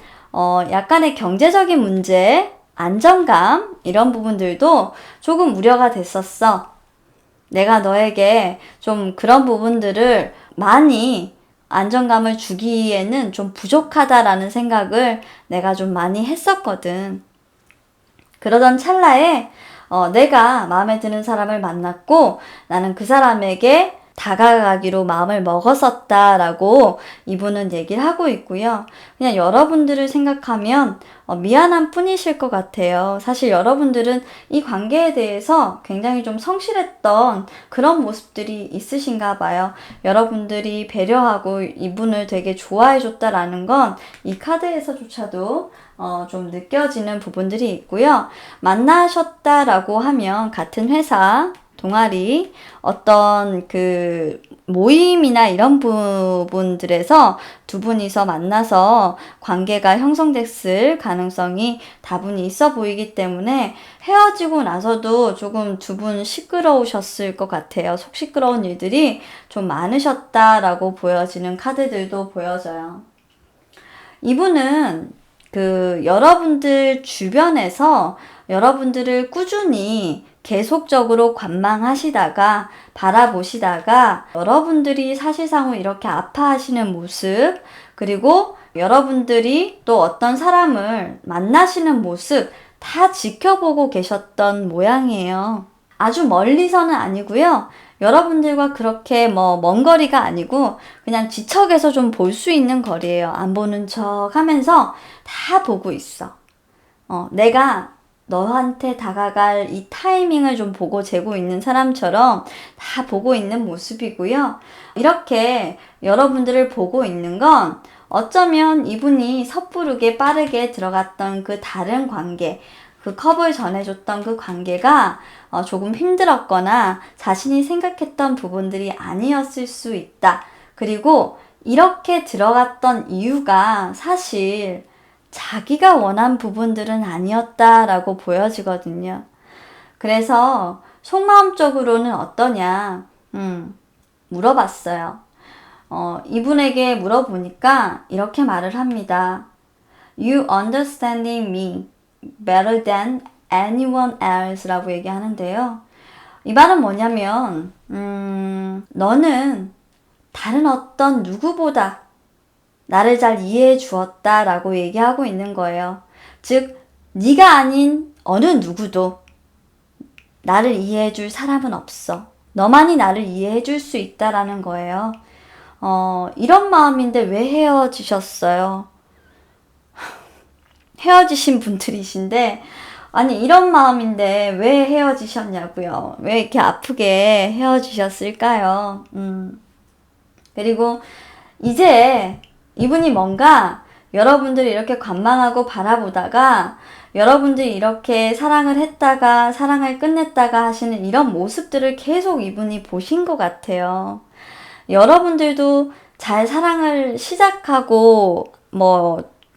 약간의 경제적인 문제, 안정감 이런 부분들도 조금 우려가 됐었어. 내가 너에게 좀 그런 부분들을 많이 안정감을 주기에는 좀 부족하다라는 생각을 내가 좀 많이 했었거든. 그러던 찰나에 내가 마음에 드는 사람을 만났고 나는 그 사람에게 다가가기로 마음을 먹었었다라고 이분은 얘기를 하고 있고요. 그냥 여러분들을 생각하면 미안한 뿐이실 것 같아요. 사실 여러분들은 이 관계에 대해서 굉장히 좀 성실했던 그런 모습들이 있으신가 봐요. 여러분들이 배려하고 이분을 되게 좋아해 줬다라는 건 이 카드에서조차도 좀 느껴지는 부분들이 있고요. 만나셨다라고 하면 같은 회사, 동아리, 어떤 그 모임이나 이런 부분들에서 두 분이서 만나서 관계가 형성됐을 가능성이 다분히 있어 보이기 때문에 헤어지고 나서도 조금 두 분 시끄러우셨을 것 같아요. 속 시끄러운 일들이 좀 많으셨다라고 보여지는 카드들도 보여져요. 이분은 그 여러분들 주변에서 여러분들을 꾸준히 계속적으로 관망하시다가 바라보시다가 여러분들이 사실상은 이렇게 아파하시는 모습, 그리고 여러분들이 또 어떤 사람을 만나시는 모습 다 지켜보고 계셨던 모양이에요. 아주 멀리서는 아니고요. 여러분들과 그렇게 먼 거리가 아니고 그냥 지척에서 좀 볼 수 있는 거리예요. 안 보는 척 하면서 다 보고 있어. 내가 너한테 다가갈 이 타이밍을 좀 보고 재고 있는 사람처럼 다 보고 있는 모습이고요. 이렇게 여러분들을 보고 있는 건 어쩌면 이분이 섣부르게 빠르게 들어갔던 그 다른 관계, 그 컵을 전해줬던 그 관계가 조금 힘들었거나 자신이 생각했던 부분들이 아니었을 수 있다. 그리고 이렇게 들어갔던 이유가 사실 자기가 원한 부분들은 아니었다라고 보여지거든요. 그래서 속마음적으로는 어떠냐 물어봤어요. 이분에게 물어보니까 이렇게 말을 합니다. You understanding me better than anyone else 라고 얘기하는데요. 이 말은 뭐냐면 너는 다른 어떤 누구보다 나를 잘 이해해 주었다 라고 얘기하고 있는 거예요. 즉 네가 아닌 어느 누구도 나를 이해해 줄 사람은 없어. 너만이 나를 이해해 줄 수 있다라는 거예요. 이런 마음인데 왜 헤어지셨어요? 헤어지신 분들이신데 아니 이런 마음인데 왜 헤어지셨냐고요. 왜 이렇게 아프게 헤어지셨을까요? 그리고 이제 이분이 뭔가 여러분들이 이렇게 관망하고 바라보다가 여러분들이 이렇게 사랑을 했다가 사랑을 끝냈다가 하시는 이런 모습들을 계속 이분이 보신 것 같아요. 여러분들도 잘 사랑을 시작하고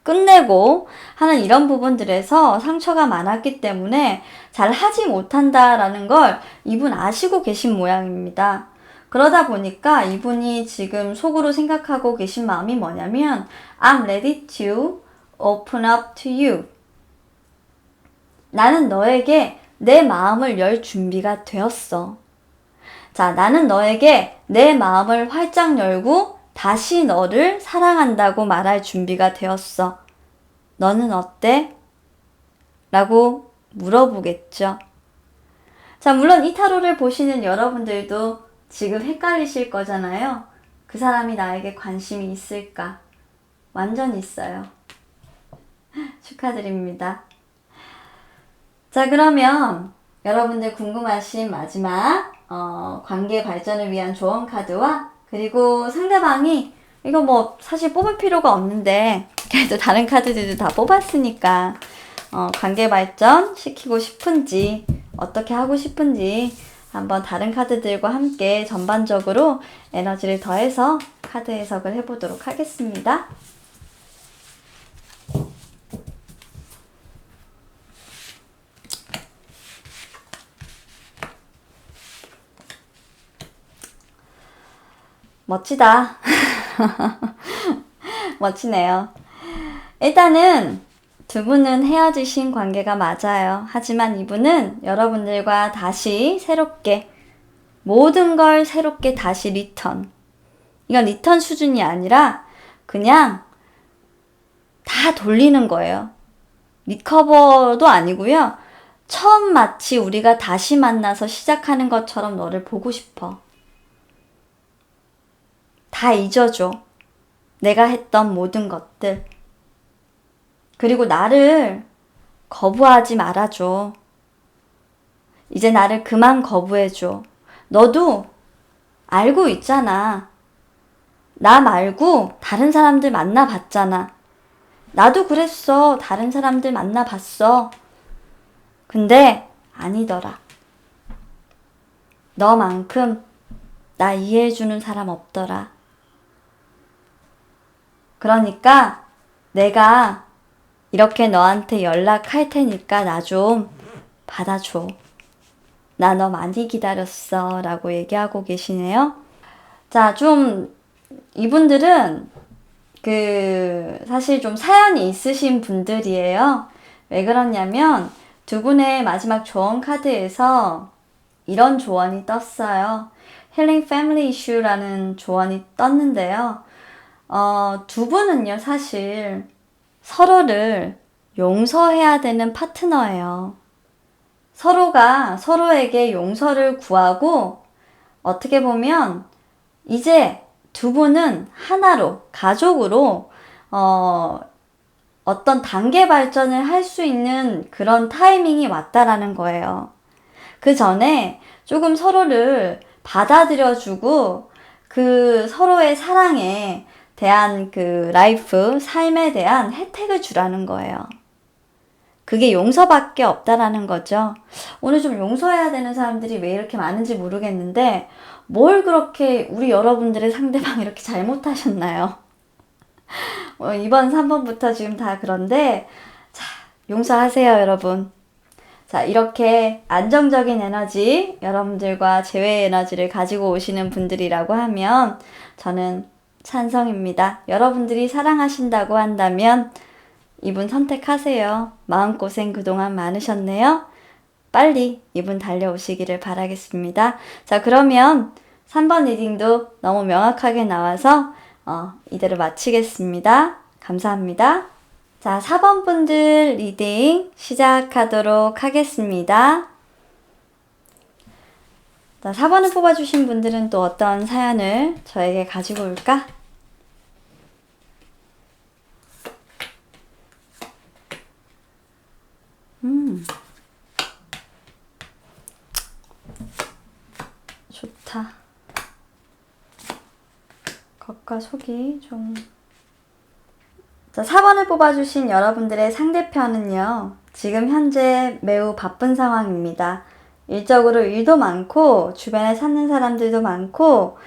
끝내고 하는 이런 부분들에서 상처가 많았기 때문에 잘 하지 못한다라는 걸 이분 아시고 계신 모양입니다. 그러다 보니까 이분이 지금 속으로 생각하고 계신 마음이 뭐냐면 I'm ready to open up to you. 나는 너에게 내 마음을 열 준비가 되었어. 자, 나는 너에게 내 마음을 활짝 열고 다시 너를 사랑한다고 말할 준비가 되었어. 너는 어때? 라고 물어보겠죠. 자, 물론 이 타로를 보시는 여러분들도 지금 헷갈리실 거잖아요. 그 사람이 나에게 관심이 있을까? 완전 있어요. 축하드립니다. 자, 그러면 여러분들 궁금하신 마지막 관계 발전을 위한 조언 카드와 그리고 상대방이 이거 사실 뽑을 필요가 없는데 그래도 다른 카드들도 다 뽑았으니까 관계 발전 시키고 싶은지 어떻게 하고 싶은지 한번 다른 카드들과 함께 전반적으로 에너지를 더해서 카드 해석을 해보도록 하겠습니다. 멋지다. 멋지네요. 일단은 두 분은 헤어지신 관계가 맞아요. 하지만 이분은 여러분들과 다시 새롭게 모든 걸 새롭게 다시 리턴. 이건 리턴 수준이 아니라 그냥 다 돌리는 거예요. 리커버도 아니고요. 처음 마치 우리가 다시 만나서 시작하는 것처럼 너를 보고 싶어. 다 잊어줘. 내가 했던 모든 것들. 그리고 나를 거부하지 말아줘. 이제 나를 그만 거부해줘. 너도 알고 있잖아. 나 말고 다른 사람들 만나봤잖아. 나도 그랬어. 다른 사람들 만나봤어. 근데 아니더라. 너만큼 나 이해해주는 사람 없더라. 그러니까 내가 이렇게 너한테 연락할 테니까 나 좀 받아줘. 나 너 많이 기다렸어. 라고 얘기하고 계시네요. 자, 좀 이분들은 사실 좀 사연이 있으신 분들이에요. 왜 그러냐면 두 분의 마지막 조언 카드에서 이런 조언이 떴어요. Healing Family Issue라는 조언이 떴는데요. 두 분은요, 사실 서로를 용서해야 되는 파트너예요. 서로가 서로에게 용서를 구하고 어떻게 보면 이제 두 분은 하나로, 가족으로 어떤 단계 발전을 할 수 있는 그런 타이밍이 왔다라는 거예요. 그 전에 조금 서로를 받아들여주고 그 서로의 사랑에 대한 그 라이프, 삶에 대한 혜택을 주라는 거예요. 그게 용서밖에 없다라는 거죠. 오늘 좀 용서해야 되는 사람들이 왜 이렇게 많은지 모르겠는데 뭘 그렇게 우리 여러분들의 상대방이 이렇게 잘못하셨나요? 이번 3번부터 지금 다 그런데 자, 용서하세요, 여러분. 자, 이렇게 안정적인 에너지, 여러분들과 재회의 에너지를 가지고 오시는 분들이라고 하면 저는 찬성입니다. 여러분들이 사랑하신다고 한다면 이분 선택하세요. 마음고생 그동안 많으셨네요. 빨리 이분 달려오시기를 바라겠습니다. 자, 그러면 3번 리딩도 너무 명확하게 나와서 이대로 마치겠습니다. 감사합니다. 자, 4번 분들 리딩 시작하도록 하겠습니다. 자, 4번을 뽑아주신 분들은 또 어떤 사연을 저에게 가지고 올까? 좋다. 겉과 속이 좀... 자, 4번을 뽑아주신 여러분들의 상대편은요, 지금 현재 매우 바쁜 상황입니다. 일적으로 일도 많고, 주변에 찾는 사람들도 많고,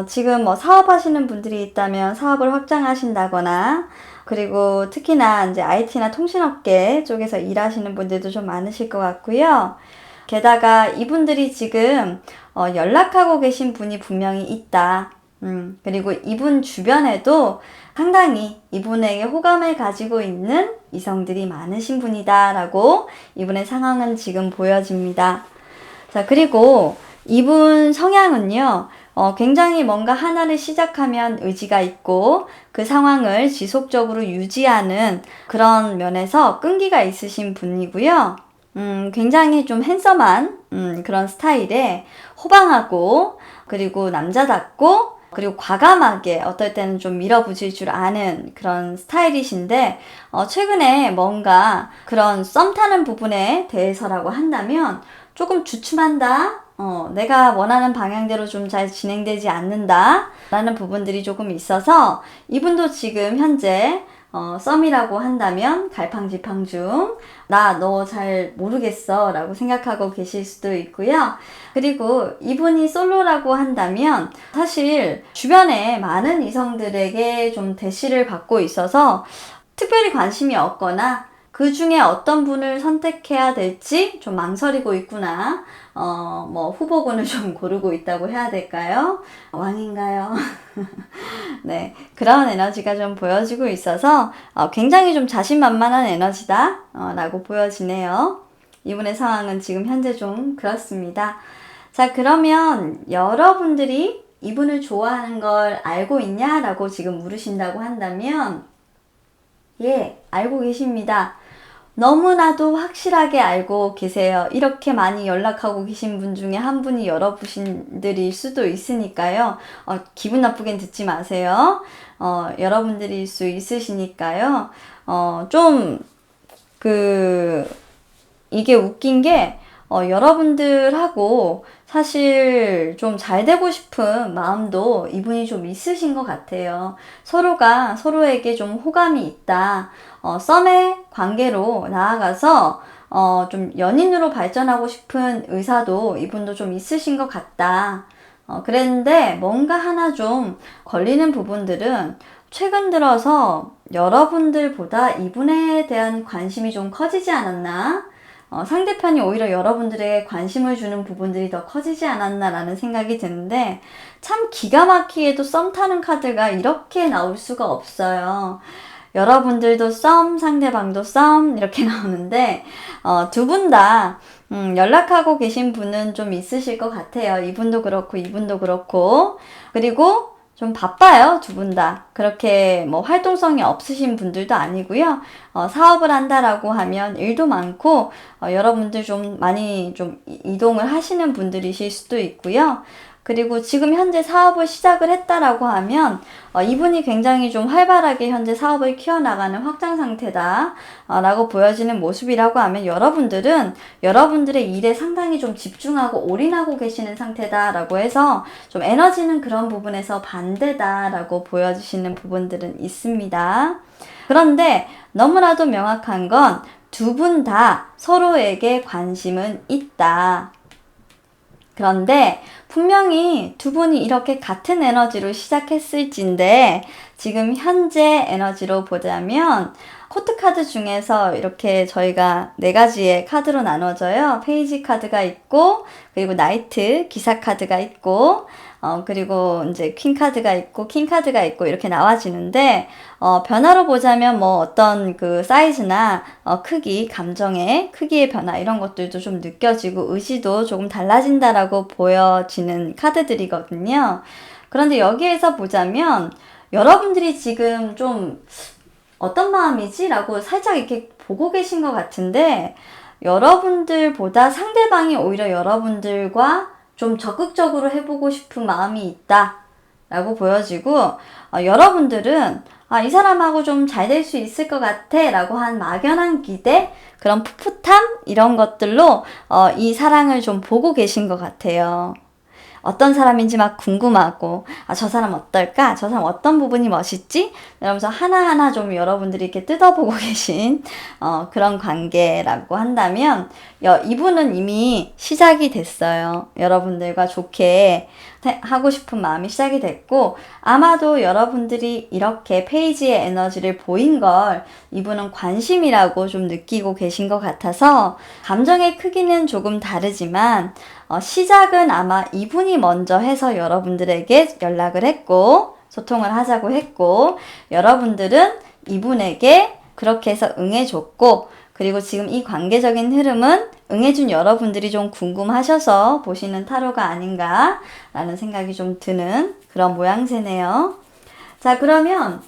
지금 뭐 사업하시는 분들이 있다면 사업을 확장하신다거나, 그리고 특히나 이제 IT나 통신업계 쪽에서 일하시는 분들도 좀 많으실 것 같고요. 게다가 이분들이 지금 연락하고 계신 분이 분명히 있다. 그리고 이분 주변에도 상당히 이분에게 호감을 가지고 있는 이성들이 많으신 분이다 라고 이분의 상황은 지금 보여집니다. 자, 그리고 이분 성향은요, 굉장히 뭔가 하나를 시작하면 의지가 있고 그 상황을 지속적으로 유지하는 그런 면에서 끈기가 있으신 분이고요. 굉장히 좀 핸섬한 그런 스타일에 호방하고 그리고 남자답고 그리고 과감하게 어떨 때는 좀 밀어붙일 줄 아는 그런 스타일이신데 최근에 뭔가 그런 썸 타는 부분에 대해서라고 한다면 조금 주춤한다. 내가 원하는 방향대로 좀 잘 진행되지 않는다 라는 부분들이 조금 있어서 이분도 지금 현재 썸이라고 한다면 갈팡질팡 중 나 너 잘 모르겠어 라고 생각하고 계실 수도 있고요. 그리고 이분이 솔로라고 한다면 사실 주변에 많은 이성들에게 좀 대시를 받고 있어서 특별히 관심이 없거나 그 중에 어떤 분을 선택해야 될지 좀 망설이고 있구나. 뭐 후보군을 좀 고르고 있다고 해야 될까요? 왕인가요? 네, 그런 에너지가 좀 보여지고 있어서 굉장히 좀 자신만만한 에너지다 라고 보여지네요. 이분의 상황은 지금 현재 좀 그렇습니다. 자, 그러면 여러분들이 이분을 좋아하는 걸 알고 있냐? 라고 지금 물으신다고 한다면 예, 알고 계십니다. 너무나도 확실하게 알고 계세요. 이렇게 많이 연락하고 계신 분 중에 한 분이 여러분들일 수도 있으니까요. 기분 나쁘게 듣지 마세요. 여러분들일 수 있으시니까요. 이게 웃긴 게, 여러분들하고 사실 좀 잘 되고 싶은 마음도 이분이 좀 있으신 것 같아요. 서로가 서로에게 좀 호감이 있다. 썸의 관계로 나아가서 좀 연인으로 발전하고 싶은 의사도 이분도 좀 있으신 것 같다. 그랬는데 뭔가 하나 좀 걸리는 부분들은 최근 들어서 여러분들보다 이분에 대한 관심이 좀 커지지 않았나? 상대편이 오히려 여러분들에게 관심을 주는 부분들이 더 커지지 않았나라는 생각이 드는데, 참 기가 막히게도 썸 타는 카드가 이렇게 나올 수가 없어요. 여러분들도 썸, 상대방도 썸 이렇게 나오는데, 두 분 다 연락하고 계신 분은 좀 있으실 것 같아요. 이분도 그렇고 이분도 그렇고. 그리고 좀 바빠요, 두 분 다. 그렇게 뭐 활동성이 없으신 분들도 아니고요. 사업을 한다라고 하면 일도 많고, 여러분들 좀 많이 좀 이동을 하시는 분들이실 수도 있고요. 그리고 지금 현재 사업을 시작을 했다라고 하면 이분이 굉장히 좀 활발하게 현재 사업을 키워나가는 확장 상태다 라고 보여지는 모습이라고 하면, 여러분들은 여러분들의 일에 상당히 좀 집중하고 올인하고 계시는 상태다 라고 해서 좀 에너지는 그런 부분에서 반대다 라고 보여지시는 부분들은 있습니다. 그런데 너무나도 명확한 건 두 분 다 서로에게 관심은 있다. 그런데 분명히 두 분이 이렇게 같은 에너지로 시작했을진데, 지금 현재 에너지로 보자면 코트 카드 중에서 이렇게 저희가 4가지의 카드로 나눠져요. 페이지 카드가 있고, 그리고 나이트 기사 카드가 있고, 그리고 이제 퀸 카드가 있고, 킹 카드가 있고, 이렇게 나와지는데, 변화로 보자면 뭐 어떤 그 사이즈나 크기, 감정의 크기의 변화 이런 것들도 좀 느껴지고 의지도 조금 달라진다라고 보여지는 카드들이거든요. 그런데 여기에서 보자면 여러분들이 지금 좀 어떤 마음이지? 라고 살짝 이렇게 보고 계신 것 같은데, 여러분들보다 상대방이 오히려 여러분들과 좀 적극적으로 해보고 싶은 마음이 있다 라고 보여지고, 여러분들은 이 사람하고 좀 잘 될 수 있을 것 같아 라고 한 막연한 기대, 그런 풋풋함 이런 것들로 이 사랑을 좀 보고 계신 것 같아요. 어떤 사람인지 막 궁금하고, 저 사람 어떨까? 저 사람 어떤 부분이 멋있지? 이러면서 하나하나 좀 여러분들이 이렇게 뜯어보고 계신 그런 관계라고 한다면, 이분은 이미 시작이 됐어요. 여러분들과 좋게 하고 싶은 마음이 시작이 됐고, 아마도 여러분들이 이렇게 페이지의 에너지를 보인 걸 이분은 관심이라고 좀 느끼고 계신 것 같아서, 감정의 크기는 조금 다르지만 시작은 아마 이분이 먼저 해서 여러분들에게 연락을 했고 소통을 하자고 했고, 여러분들은 이분에게 그렇게 해서 응해줬고, 그리고 지금 이 관계적인 흐름은 응해준 여러분들이 좀 궁금하셔서 보시는 타로가 아닌가 라는 생각이 좀 드는 그런 모양새네요. 자, 그러면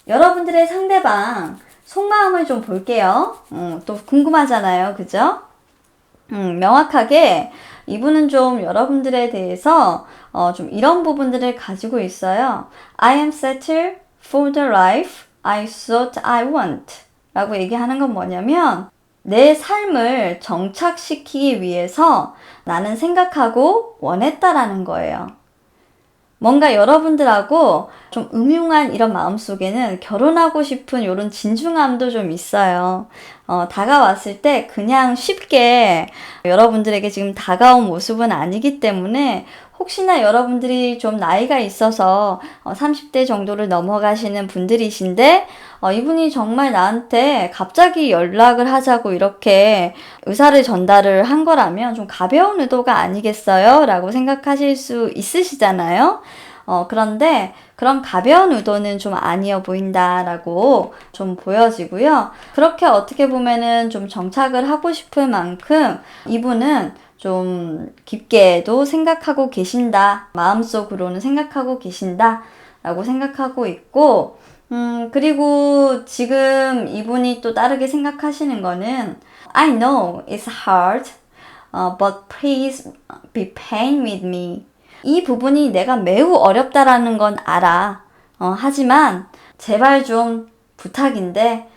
여러분들의 상대방 속마음을 좀 볼게요. 또 궁금하잖아요, 그죠? 명확하게 이분은 좀 여러분들에 대해서 좀 이런 부분들을 가지고 있어요. I am settled for the life I thought I want 라고 얘기하는 건 뭐냐면, 내 삶을 정착시키기 위해서 나는 생각하고 원했다라는 거예요. 뭔가 여러분들하고 좀 음흉한 이런 마음속에는 결혼하고 싶은 이런 진중함도 좀 있어요. 다가왔을 때 그냥 쉽게 여러분들에게 지금 다가온 모습은 아니기 때문에, 혹시나 여러분들이 좀 나이가 있어서 30대 정도를 넘어가시는 분들이신데, 이분이 정말 나한테 갑자기 연락을 하자고 이렇게 의사를 전달을 한 거라면 좀 가벼운 의도가 아니겠어요? 라고 생각하실 수 있으시잖아요. 그런데 그런 가벼운 의도는 좀 아니어 보인다라고 좀 보여지고요. 그렇게 어떻게 보면은 좀 정착을 하고 싶을 만큼 이분은 좀 깊게도 생각하고 계신다. 마음속으로는 생각하고 계신다. 라고 생각하고 있고, 그리고 지금 이분이 또 다르게 생각하시는 거는 I know it's hard, but please be patient with me. 이 부분이 내가 매우 어렵다라는 건 알아. 하지만 제발 좀 부탁인데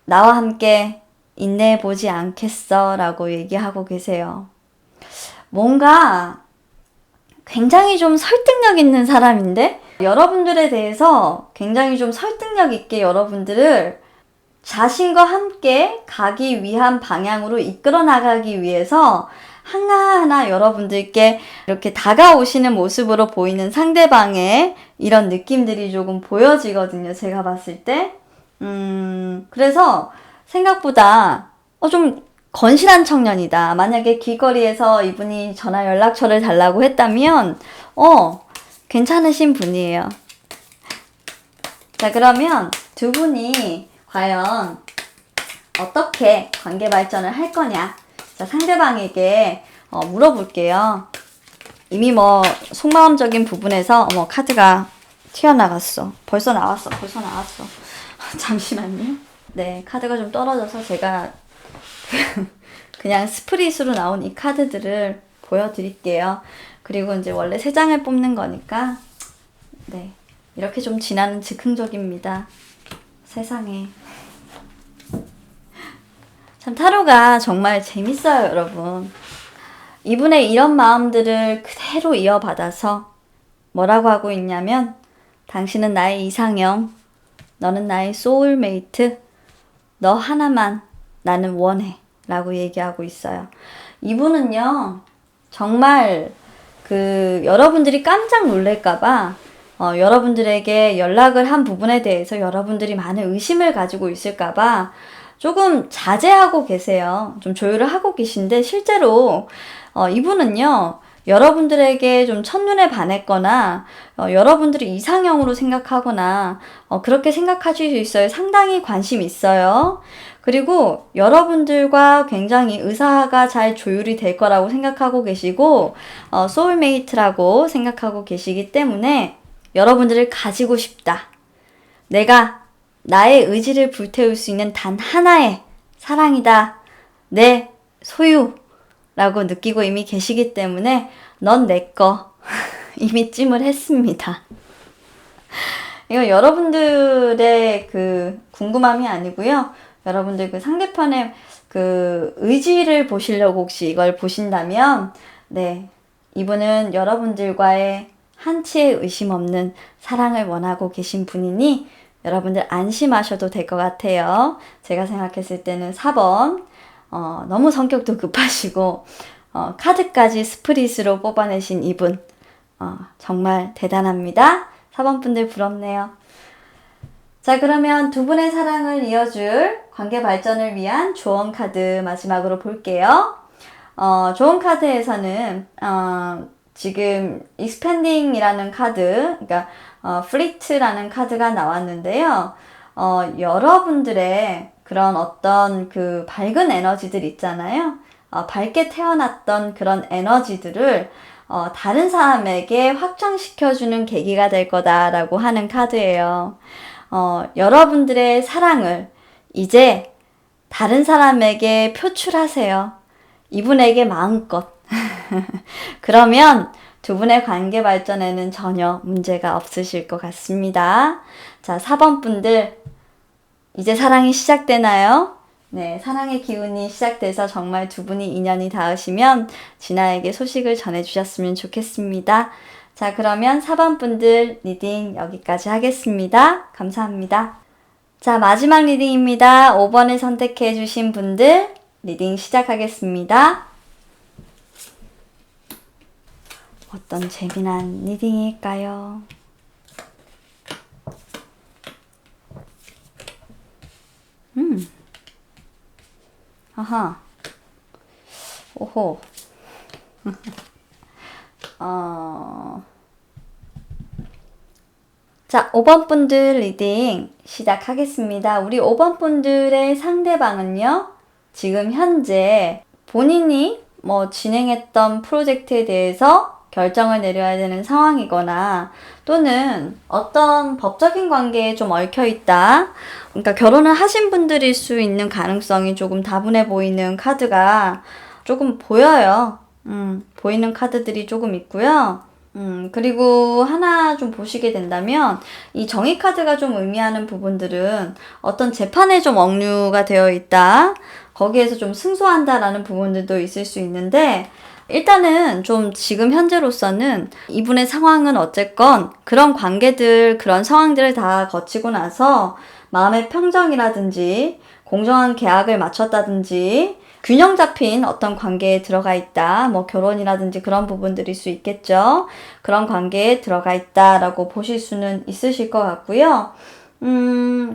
나와 함께 인내해 보지 않겠어? 라고 얘기하고 계세요. 뭔가 굉장히 좀 설득력 있는 사람인데 여러분들에 대해서 굉장히 좀 설득력 있게 여러분들을 자신과 함께 가기 위한 방향으로 이끌어 나가기 위해서 하나하나 여러분들께 이렇게 다가오시는 모습으로 보이는 상대방의 이런 느낌들이 조금 보여지거든요. 제가 봤을 때. 그래서 생각보다 좀 건실한 청년이다. 만약에 길거리에서 이분이 전화 연락처를 달라고 했다면 괜찮으신 분이에요. 자, 그러면 두 분이 과연 어떻게 관계 발전을 할 거냐? 자, 상대방에게 물어볼게요. 이미 속마음적인 부분에서 카드가 튀어나갔어. 벌써 나왔어. 잠시만요. 네, 카드가 좀 떨어져서 제가 그냥 스프릿으로 나온 이 카드들을 보여드릴게요. 그리고 이제 원래 3장을 뽑는 거니까 네, 이렇게 좀 진화는 즉흥적입니다. 세상에. 참 타로가 정말 재밌어요, 여러분. 이분의 이런 마음들을 그대로 이어받아서 뭐라고 하고 있냐면 당신은 나의 이상형, 너는 나의 소울메이트, 너 하나만 나는 원해 라고 얘기하고 있어요. 이분은요 정말 여러분들이 깜짝 놀랄까봐 여러분들에게 연락을 한 부분에 대해서 여러분들이 많은 의심을 가지고 있을까봐 조금 자제하고 계세요. 좀 조율을 하고 계신데 실제로 이분은요 여러분들에게 좀 첫눈에 반했거나 여러분들이 이상형으로 생각하거나 그렇게 생각하실 수 있어요. 상당히 관심 있어요. 그리고 여러분들과 굉장히 의사가 잘 조율이 될 거라고 생각하고 계시고 소울메이트라고 생각하고 계시기 때문에 여러분들을 가지고 싶다. 내가 나의 의지를 불태울 수 있는 단 하나의 사랑이다. 내 소유라고 느끼고 이미 계시기 때문에 넌 내 거 이미 찜을 했습니다. 이거 여러분들의 궁금함이 아니고요. 여러분들 상대편의 의지를 보시려고 혹시 이걸 보신다면 네, 이분은 여러분들과의 한치의 의심 없는 사랑을 원하고 계신 분이니 여러분들 안심하셔도 될 것 같아요. 제가 생각했을 때는 4번 너무 성격도 급하시고 카드까지 스프릿으로 뽑아내신 이분 정말 대단합니다. 4번 분들 부럽네요. 자, 그러면 두 분의 사랑을 이어줄 관계 발전을 위한 조언 카드 마지막으로 볼게요. 조언 카드에서는 지금 expanding이라는 카드, 그러니까 플리트라는 카드가 나왔는데요. 여러분들의 그런 어떤 밝은 에너지들 있잖아요. 밝게 태어났던 그런 에너지들을 다른 사람에게 확장시켜주는 계기가 될 거다라고 하는 카드예요. 여러분들의 사랑을 이제 다른 사람에게 표출하세요. 이분에게 마음껏. 그러면 두 분의 관계 발전에는 전혀 문제가 없으실 것 같습니다. 자, 4번 분들 이제 사랑이 시작되나요? 네, 사랑의 기운이 시작돼서 정말 두 분이 인연이 닿으시면 진아에게 소식을 전해주셨으면 좋겠습니다. 자, 그러면 4번 분들 리딩 여기까지 하겠습니다. 감사합니다. 자, 마지막 리딩입니다. 5번을 선택해 주신 분들 리딩 시작하겠습니다. 어떤 재미난 리딩일까요? 아하. 오호. 자, 5번 분들 리딩 시작하겠습니다. 우리 5번 분들의 상대방은요, 지금 현재 본인이 진행했던 프로젝트에 대해서 결정을 내려야 되는 상황이거나 또는 어떤 법적인 관계에 좀 얽혀 있다. 그러니까 결혼을 하신 분들일 수 있는 가능성이 조금 다분해 보이는 카드가 조금 보여요. 보이는 카드들이 조금 있고요. 그리고 하나 좀 보시게 된다면 이 정의 카드가 좀 의미하는 부분들은 어떤 재판에 좀 억류가 되어 있다. 거기에서 좀 승소한다라는 부분들도 있을 수 있는데 일단은 좀 지금 현재로서는 이분의 상황은 어쨌건 그런 관계들, 그런 상황들을 다 거치고 나서 마음의 평정이라든지 공정한 계약을 마쳤다든지 균형 잡힌 어떤 관계에 들어가 있다. 뭐 결혼이라든지 그런 부분들일 수 있겠죠. 그런 관계에 들어가 있다라고 보실 수는 있으실 것 같고요.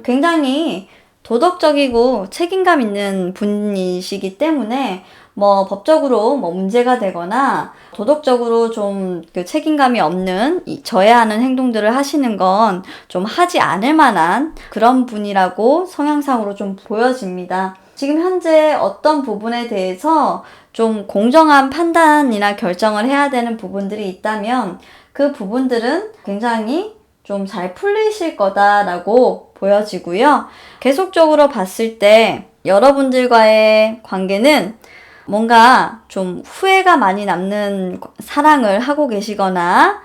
굉장히 도덕적이고 책임감 있는 분이시기 때문에 뭐 법적으로 뭐 문제가 되거나 도덕적으로 좀 그 책임감이 없는 저해하는 행동들을 하시는 건 좀 하지 않을 만한 그런 분이라고 성향상으로 좀 보여집니다. 지금 현재 어떤 부분에 대해서 좀 공정한 판단이나 결정을 해야 되는 부분들이 있다면 그 부분들은 굉장히 좀 잘 풀리실 거다라고 보여지고요. 계속적으로 봤을 때 여러분들과의 관계는 뭔가 좀 후회가 많이 남는 사랑을 하고 계시거나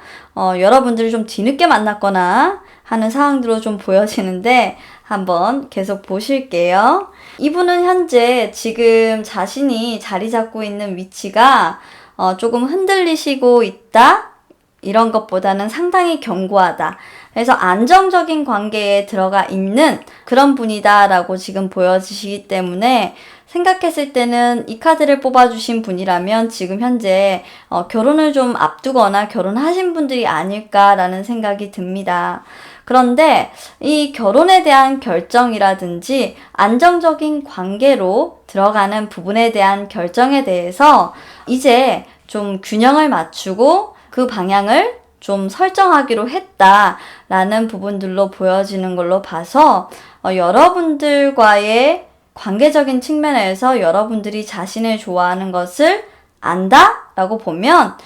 여러분들이 좀 뒤늦게 만났거나 하는 상황들로 좀 보여지는데 한번 계속 보실게요. 이분은 현재 지금 자신이 자리 잡고 있는 위치가 조금 흔들리시고 있다? 이런 것보다는 상당히 견고하다. 그래서 안정적인 관계에 들어가 있는 그런 분이다라고 지금 보여지시기 때문에 생각했을 때는 이 카드를 뽑아주신 분이라면 지금 현재 결혼을 좀 앞두거나 결혼하신 분들이 아닐까라는 생각이 듭니다. 그런데 이 결혼에 대한 결정이라든지 안정적인 관계로 들어가는 부분에 대한 결정에 대해서 이제 좀 균형을 맞추고 그 방향을 좀 설정하기로 했다라는 부분들로 보여지는 걸로 봐서 여러분들과의 관계적인 측면에서 여러분들이 자신을 좋아하는 것을 안다라고 보면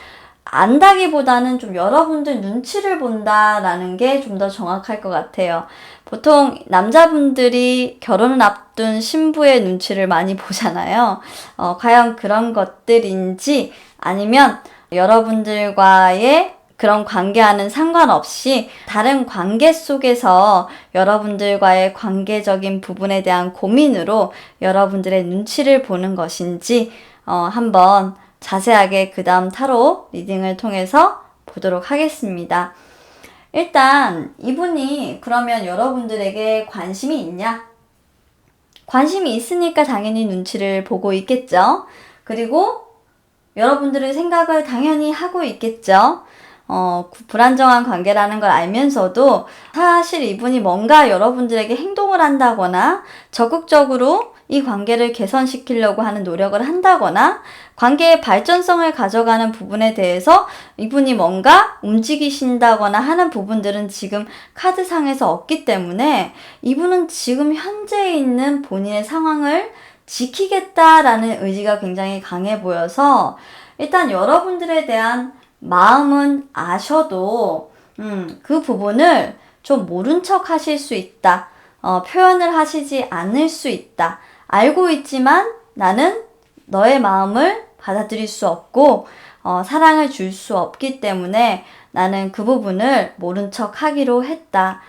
안다기보다는 좀 여러분들 눈치를 본다라는 게 좀 더 정확할 것 같아요. 보통 남자분들이 결혼을 앞둔 신부의 눈치를 많이 보잖아요. 과연 그런 것들인지 아니면 여러분들과의 그런 관계와는 상관없이 다른 관계 속에서 여러분들과의 관계적인 부분에 대한 고민으로 여러분들의 눈치를 보는 것인지 한번 자세하게 그 다음 타로 리딩을 통해서 보도록 하겠습니다. 일단 이분이 그러면 여러분들에게 관심이 있냐? 관심이 있으니까 당연히 눈치를 보고 있겠죠. 그리고 여러분들의 생각을 당연히 하고 있겠죠. 불안정한 관계라는 걸 알면서도 사실 이분이 뭔가 여러분들에게 행동을 한다거나 적극적으로 이 관계를 개선시키려고 하는 노력을 한다거나 관계의 발전성을 가져가는 부분에 대해서 이분이 뭔가 움직이신다거나 하는 부분들은 지금 카드상에서 없기 때문에 이분은 지금 현재 있는 본인의 상황을 지키겠다라는 의지가 굉장히 강해 보여서 일단 여러분들에 대한 마음은 아셔도 그 부분을 좀 모른 척 하실 수 있다. 표현을 하시지 않을 수 있다. 알고 있지만 나는 너의 마음을 받아들일 수 없고 사랑을 줄 수 없기 때문에 나는 그 부분을 모른 척 하기로 했다.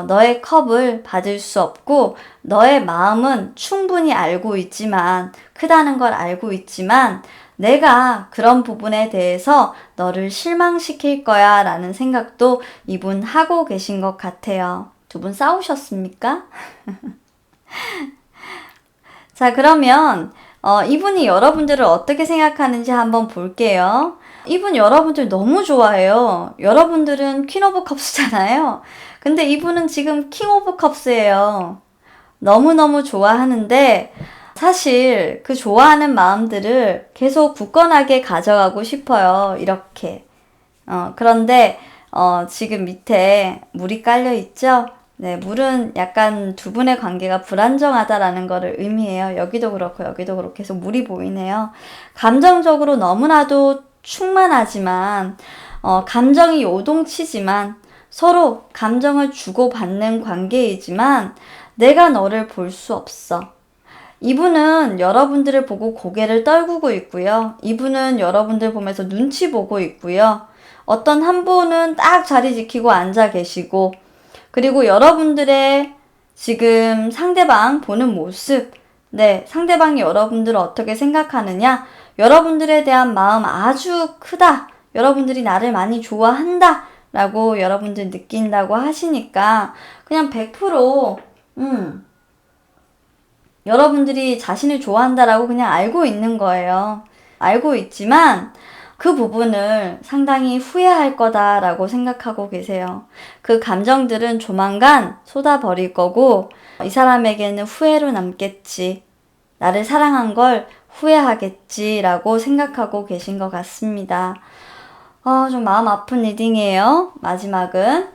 너의 컵을 받을 수 없고 너의 마음은 충분히 알고 있지만 크다는 걸 알고 있지만 내가 그런 부분에 대해서 너를 실망시킬 거야 라는 생각도 이분 하고 계신 것 같아요. 두 분 싸우셨습니까? 자, 그러면 이분이 여러분들을 어떻게 생각하는지 한번 볼게요. 이분 여러분들 너무 좋아해요. 여러분들은 퀸 오브 컵스잖아요. 근데 이분은 지금 킹 오브 컵스예요. 너무너무 좋아하는데 사실 그 좋아하는 마음들을 계속 굳건하게 가져가고 싶어요. 이렇게. 그런데 지금 밑에 물이 깔려 있죠? 네, 물은 약간 두 분의 관계가 불안정하다라는 것을 의미해요. 여기도 그렇고 여기도 그렇고 계속 물이 보이네요. 감정적으로 너무나도 충만하지만 감정이 요동치지만 서로 감정을 주고받는 관계이지만 내가 너를 볼 수 없어. 이분은 여러분들을 보고 고개를 떨구고 있고요. 이분은 여러분들 보면서 눈치 보고 있고요. 어떤 한 분은 딱 자리 지키고 앉아 계시고, 그리고 여러분들의 지금 상대방 보는 모습, 네, 상대방이 여러분들을 어떻게 생각하느냐, 여러분들에 대한 마음 아주 크다, 여러분들이 나를 많이 좋아한다 라고 여러분들 느낀다고 하시니까 그냥 100% 여러분들이 자신을 좋아한다라고 그냥 알고 있는 거예요. 알고 있지만 그 부분을 상당히 후회할 거다라고 생각하고 계세요. 그 감정들은 조만간 쏟아버릴 거고 이 사람에게는 후회로 남겠지. 나를 사랑한 걸 후회하겠지라고 생각하고 계신 것 같습니다. 좀 마음 아픈 리딩이에요. 마지막은.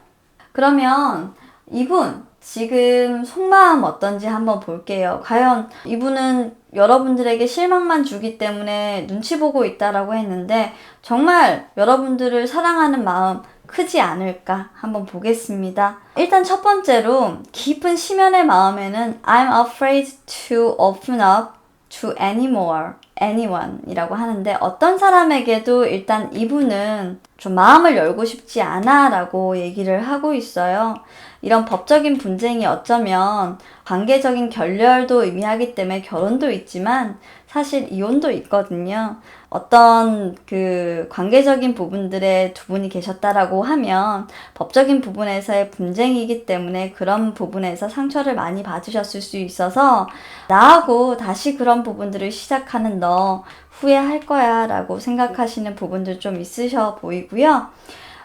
그러면 이분 지금 속마음 어떤지 한번 볼게요. 과연 이분은 여러분들에게 실망만 주기 때문에 눈치 보고 있다라고 했는데 정말 여러분들을 사랑하는 마음 크지 않을까 한번 보겠습니다. 일단 첫 번째로 깊은 심연의 마음에는 I'm afraid to open up to anyone 이라고 하는데 어떤 사람에게도 일단 이분은 좀 마음을 열고 싶지 않아 라고 얘기를 하고 있어요. 이런 법적인 분쟁이 어쩌면 관계적인 결렬도 의미하기 때문에 결혼도 있지만 사실 이혼도 있거든요. 어떤 그 관계적인 부분들에 두 분이 계셨다라고 하면 법적인 부분에서의 분쟁이기 때문에 그런 부분에서 상처를 많이 받으셨을 수 있어서 나하고 다시 그런 부분들을 시작하는 너 후회할 거야 라고 생각하시는 부분들 좀 있으셔 보이고요.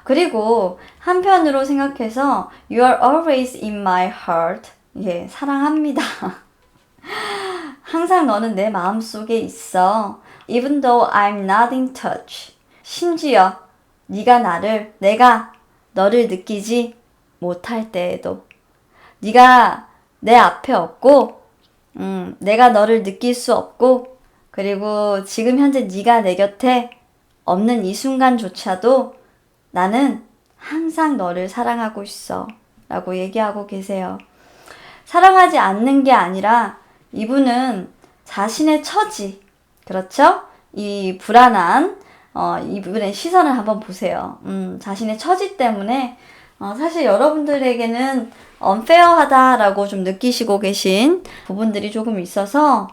그리고 한편으로 생각해서 You are always in my heart. 예, 사랑합니다. 항상 너는 내 마음속에 있어. Even though I'm not in touch. 심지어 내가 너를 느끼지 못할 때에도 네가 내 앞에 없고 내가 너를 느낄 수 없고 그리고 지금 현재 네가 내 곁에 없는 이 순간조차도 나는 항상 너를 사랑하고 있어 라고 얘기하고 계세요. 사랑하지 않는 게 아니라 이분은 자신의 처지, 그렇죠? 이 불안한 이분의 시선을 한번 보세요. 자신의 처지 때문에 사실 여러분들에게는 unfair하다라고 좀 느끼시고 계신 부분들이 조금 있어서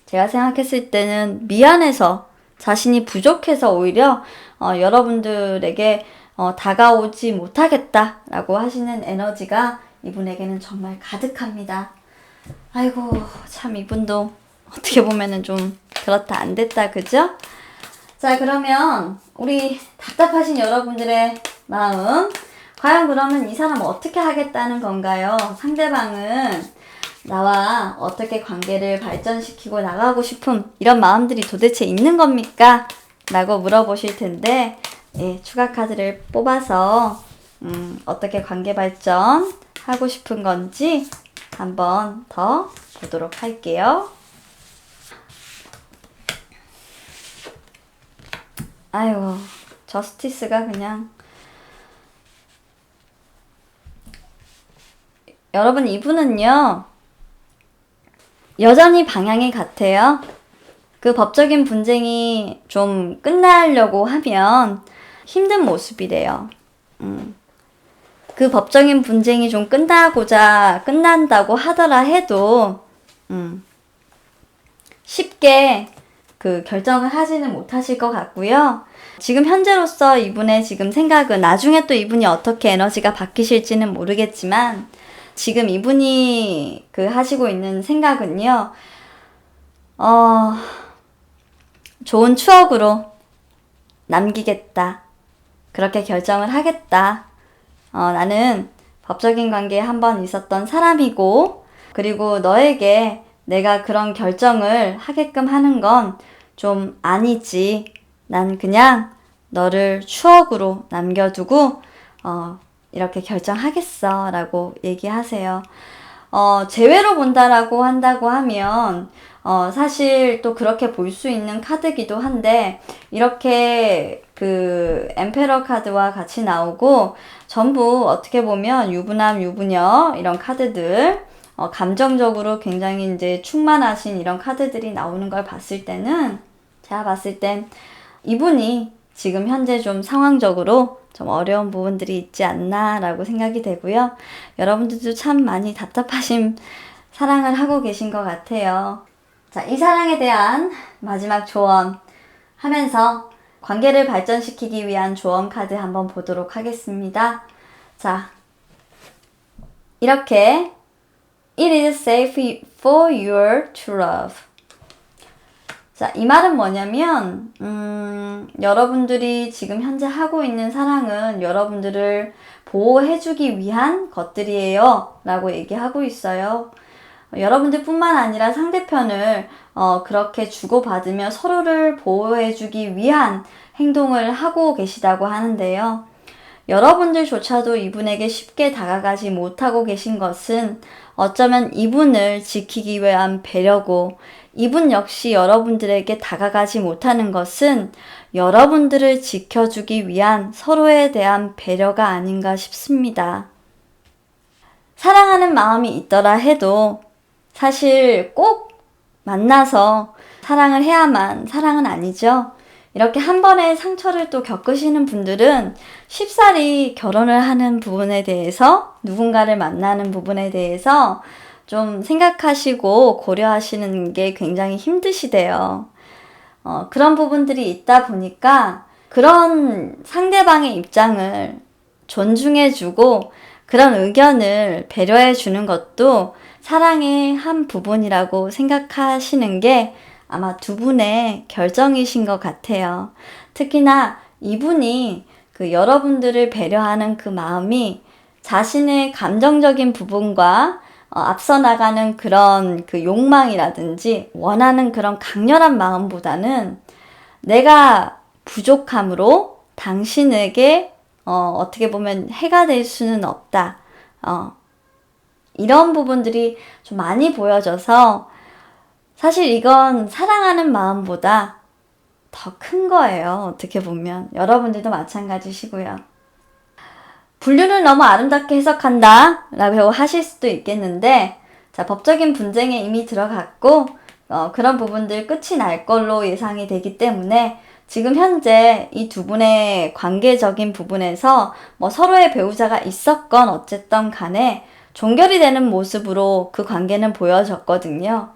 제가 생각했을 때는 미안해서 자신이 부족해서 오히려 여러분들에게 다가오지 못하겠다라고 하시는 에너지가 이분에게는 정말 가득합니다. 아이고 참 이분도 어떻게 보면은 좀 그렇다 안 됐다 그죠? 자 그러면 우리 답답하신 여러분들의 마음 과연 그러면 이 사람 어떻게 하겠다는 건가요? 상대방은 나와 어떻게 관계를 발전시키고 나가고 싶은 이런 마음들이 도대체 있는 겁니까? 라고 물어보실 텐데 예, 추가 카드를 뽑아서 어떻게 관계 발전 하고 싶은 건지 한번 더 보도록 할게요. 아이고 저스티스가 그냥 여러분 이분은요 여전히 방향이 같아요. 그 법적인 분쟁이 좀 끝나려고 하면 힘든 모습이래요. 그 법적인 분쟁이 좀 끝난다고 하더라 해도 쉽게 그 결정을 하지는 못하실 것 같고요. 지금 현재로서 이분의 지금 생각은 나중에 또 이분이 어떻게 에너지가 바뀌실지는 모르겠지만 지금 이분이 그 하시고 있는 생각은요. 좋은 추억으로 남기겠다. 그렇게 결정을 하겠다. 나는 법적인 관계에 한번 있었던 사람이고 그리고 너에게 내가 그런 결정을 하게끔 하는 건 좀 아니지. 난 그냥 너를 추억으로 남겨두고 이렇게 결정하겠어 라고 얘기하세요. 재회로 본다라고 한다고 하면 사실 또 그렇게 볼 수 있는 카드기도 한데 이렇게 그 엠페러 카드와 같이 나오고 전부 어떻게 보면 유부남, 유부녀 이런 카드들 감정적으로 굉장히 이제 충만하신 이런 카드들이 나오는 걸 봤을 때는 제가 봤을 땐 이분이 지금 현재 좀 상황적으로 좀 어려운 부분들이 있지 않나라고 생각이 되고요. 여러분들도 참 많이 답답하신 사랑을 하고 계신 것 같아요. 자, 이 사랑에 대한 마지막 조언 하면서 관계를 발전시키기 위한 조언 카드 한번 보도록 하겠습니다. 자, 이렇게 It is safe for you to love. 자, 이 말은 뭐냐면 여러분들이 지금 현재 하고 있는 사랑은 여러분들을 보호해주기 위한 것들이에요 라고 얘기하고 있어요. 여러분들 뿐만 아니라 상대편을 그렇게 주고받으며 서로를 보호해주기 위한 행동을 하고 계시다고 하는데요. 여러분들조차도 이분에게 쉽게 다가가지 못하고 계신 것은 어쩌면 이분을 지키기 위한 배려고, 이분 역시 여러분들에게 다가가지 못하는 것은 여러분들을 지켜주기 위한 서로에 대한 배려가 아닌가 싶습니다. 사랑하는 마음이 있더라 해도 사실 꼭 만나서 사랑을 해야만 사랑은 아니죠. 이렇게 한 번의 상처를 또 겪으시는 분들은 쉽사리 결혼을 하는 부분에 대해서, 누군가를 만나는 부분에 대해서 좀 생각하시고 고려하시는 게 굉장히 힘드시대요. 그런 부분들이 있다 보니까 그런 상대방의 입장을 존중해주고 그런 의견을 배려해주는 것도 사랑의 한 부분이라고 생각하시는 게 아마 두 분의 결정이신 것 같아요. 특히나 이분이 그 여러분들을 배려하는 그 마음이 자신의 감정적인 부분과 앞서 나가는 그런 그 욕망이라든지 원하는 그런 강렬한 마음보다는 내가 부족함으로 당신에게 어떻게 보면 해가 될 수는 없다. 이런 부분들이 좀 많이 보여져서 사실 이건 사랑하는 마음보다 더 큰 거예요. 어떻게 보면. 여러분들도 마찬가지시고요. 분류를 너무 아름답게 해석한다 라고 하실 수도 있겠는데, 자, 법적인 분쟁에 이미 들어갔고 그런 부분들 끝이 날 걸로 예상이 되기 때문에 지금 현재 이 두 분의 관계적인 부분에서 뭐 서로의 배우자가 있었건 어쨌든 간에 종결이 되는 모습으로 그 관계는 보여졌거든요.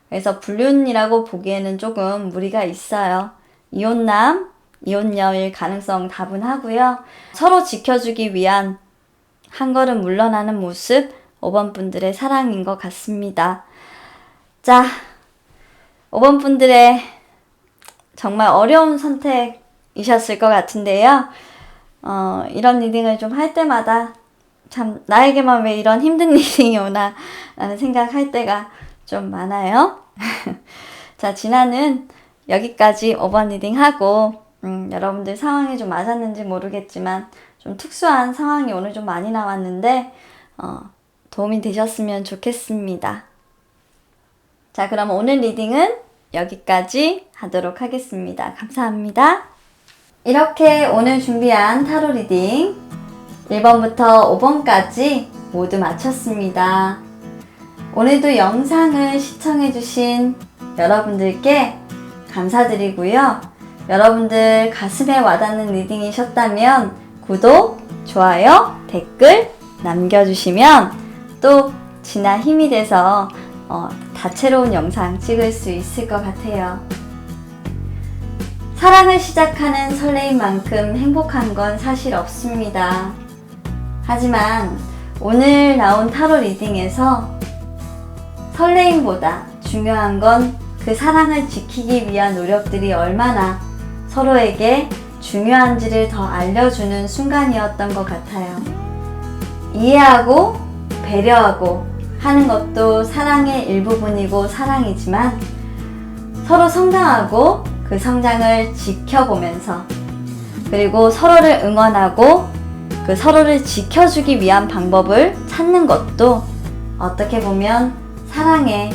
그래서 불륜이라고 보기에는 조금 무리가 있어요. 이혼남, 이혼녀일 가능성 다분하고요. 서로 지켜주기 위한 한 걸음 물러나는 모습, 5번 분들의 사랑인 것 같습니다. 자, 5번 분들의 정말 어려운 선택이셨을 것 같은데요. 이런 리딩을 좀 할 때마다 참 나에게만 왜 이런 힘든 리딩이 오나 라는 생각할 때가 좀 많아요. 자, 진아는 여기까지 5번 리딩하고 여러분들 상황이 좀 맞았는지 모르겠지만 좀 특수한 상황이 오늘 좀 많이 나왔는데 도움이 되셨으면 좋겠습니다. 자, 그럼 오늘 리딩은 여기까지 하도록 하겠습니다. 감사합니다. 이렇게 오늘 준비한 타로 리딩 1번부터 5번까지 모두 마쳤습니다. 오늘도 영상을 시청해주신 여러분들께 감사드리고요. 여러분들 가슴에 와닿는 리딩이셨다면 구독, 좋아요, 댓글 남겨주시면 또 진아 힘이 돼서 다채로운 영상 찍을 수 있을 것 같아요. 사랑을 시작하는 설레임 만큼 행복한 건 사실 없습니다. 하지만 오늘 나온 타로 리딩에서 설레임보다 중요한 건 그 사랑을 지키기 위한 노력들이 얼마나 서로에게 중요한지를 더 알려주는 순간이었던 것 같아요. 이해하고 배려하고 하는 것도 사랑의 일부분이고 사랑이지만 서로 성장하고 그 성장을 지켜보면서 그리고 서로를 응원하고 그 서로를 지켜주기 위한 방법을 찾는 것도 어떻게 보면 사랑의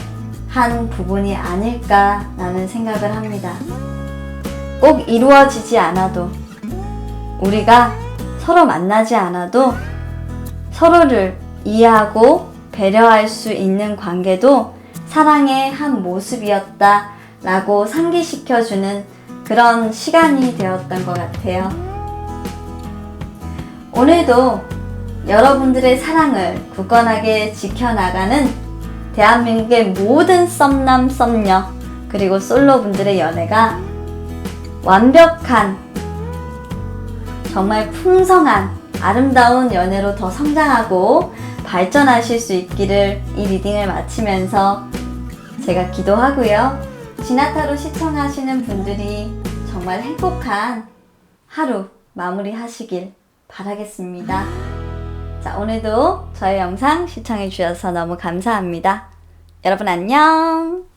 한 부분이 아닐까라는 생각을 합니다. 꼭 이루어지지 않아도, 우리가 서로 만나지 않아도 서로를 이해하고 배려할 수 있는 관계도 사랑의 한 모습이었다 라고 상기시켜주는 그런 시간이 되었던 것 같아요. 오늘도 여러분들의 사랑을 굳건하게 지켜나가는 대한민국의 모든 썸남 썸녀 그리고 솔로분들의 연애가 완벽한, 정말 풍성한 아름다운 연애로 더 성장하고 발전하실 수 있기를 이 리딩을 마치면서 제가 기도하고요. 지나타로 시청하시는 분들이 정말 행복한 하루 마무리하시길 바라겠습니다. 자, 오늘도 저의 영상 시청해 주셔서 너무 감사합니다. 여러분 안녕!